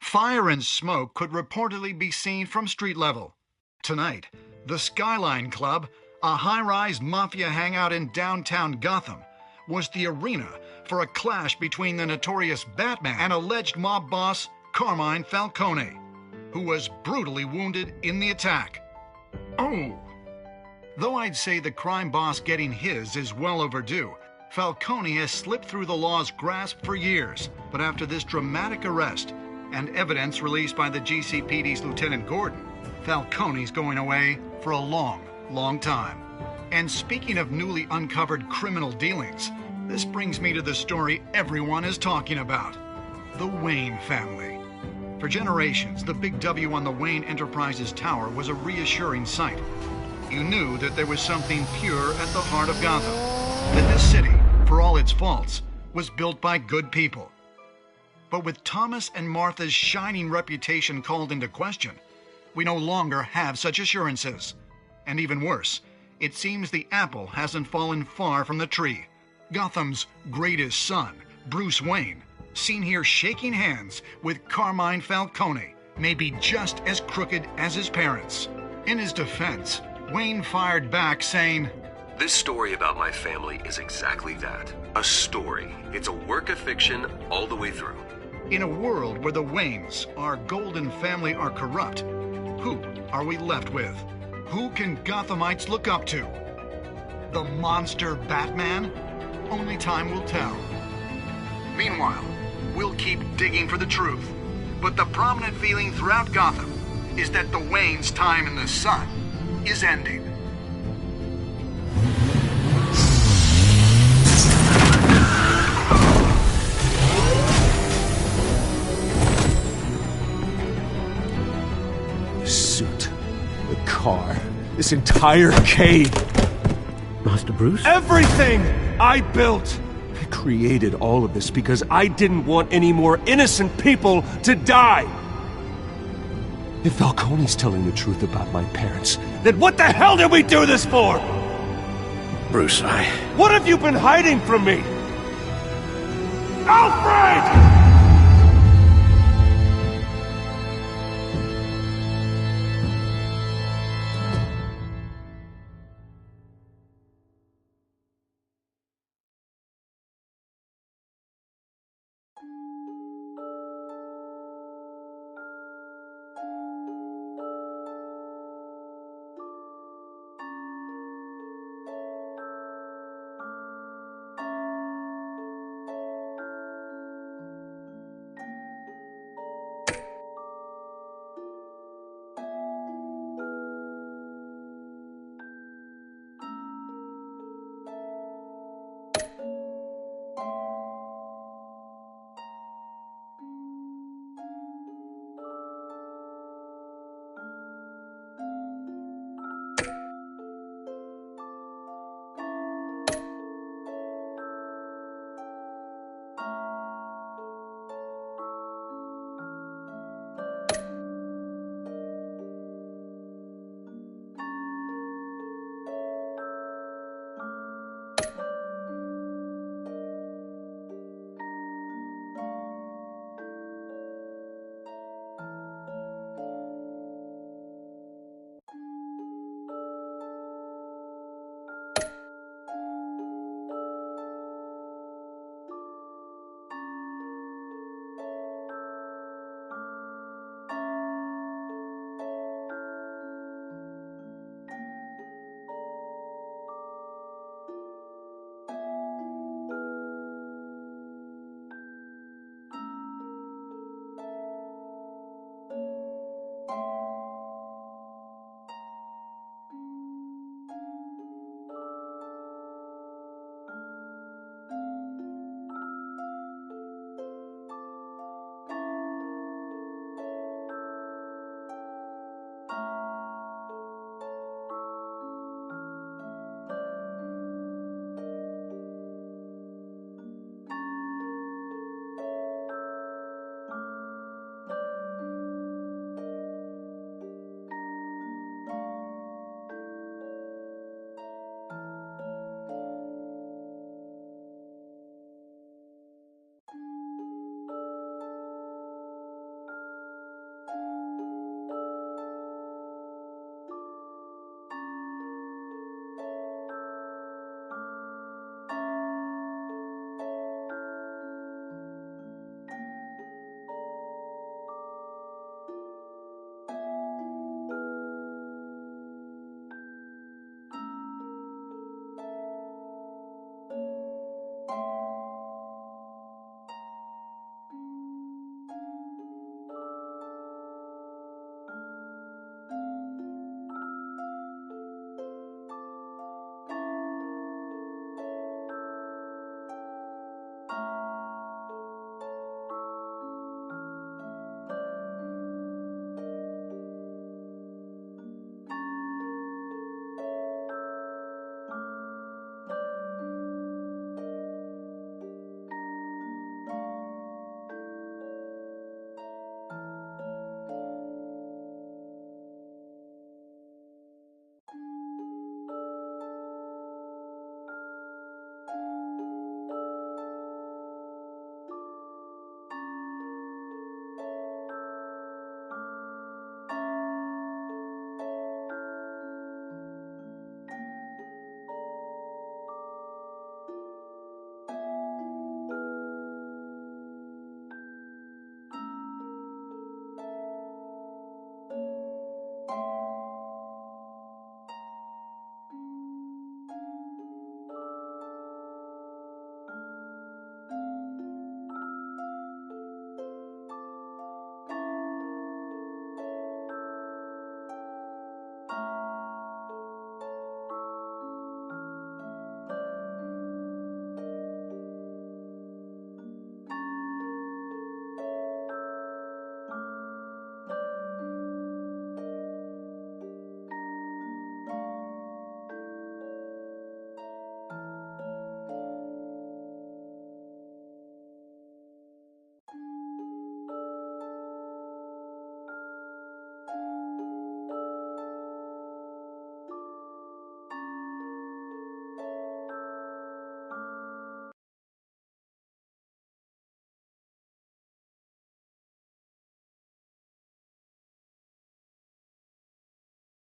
Fire and smoke could reportedly be seen from street level. Tonight, the Skyline Club, a high-rise mafia hangout in downtown Gotham, was the arena for a clash between the notorious Batman and alleged mob boss Carmine Falcone, who was brutally wounded in the attack. Oh! Though I'd say the crime boss getting his is well overdue, Falcone has slipped through the law's grasp for years. But after this dramatic arrest and evidence released by the GCPD's Lieutenant Gordon, Falcone's going away for a long, long time. And speaking of newly uncovered criminal dealings, this brings me to the story everyone is talking about: the Wayne family. For generations, the big W on the Wayne Enterprises Tower was a reassuring sight. You knew that there was something pure at the heart of Gotham, that this city, for all its faults, was built by good people. But with Thomas and Martha's shining reputation called into question, we no longer have such assurances. And even worse, it seems the apple hasn't fallen far from the tree. Gotham's greatest son, Bruce Wayne, seen here shaking hands with Carmine Falcone, may be just as crooked as his parents. In his defense, Wayne fired back saying, "This story about my family is exactly that. A story. It's a work of fiction all the way through. In a world where the Waynes, our golden family, are corrupt, who are we left with? Who can Gothamites look up to? The monster Batman? Only time will tell. Meanwhile, we'll keep digging for the truth. But the prominent feeling throughout Gotham is that the Waynes' time in the sun is ending. The suit, the car, this entire cave. Master Bruce? Everything I built! I created all of this because I didn't want any more innocent people to die! If Falcone's telling the truth about my parents, then what the hell did we do this for? Bruce, What have you been hiding from me? Alfred!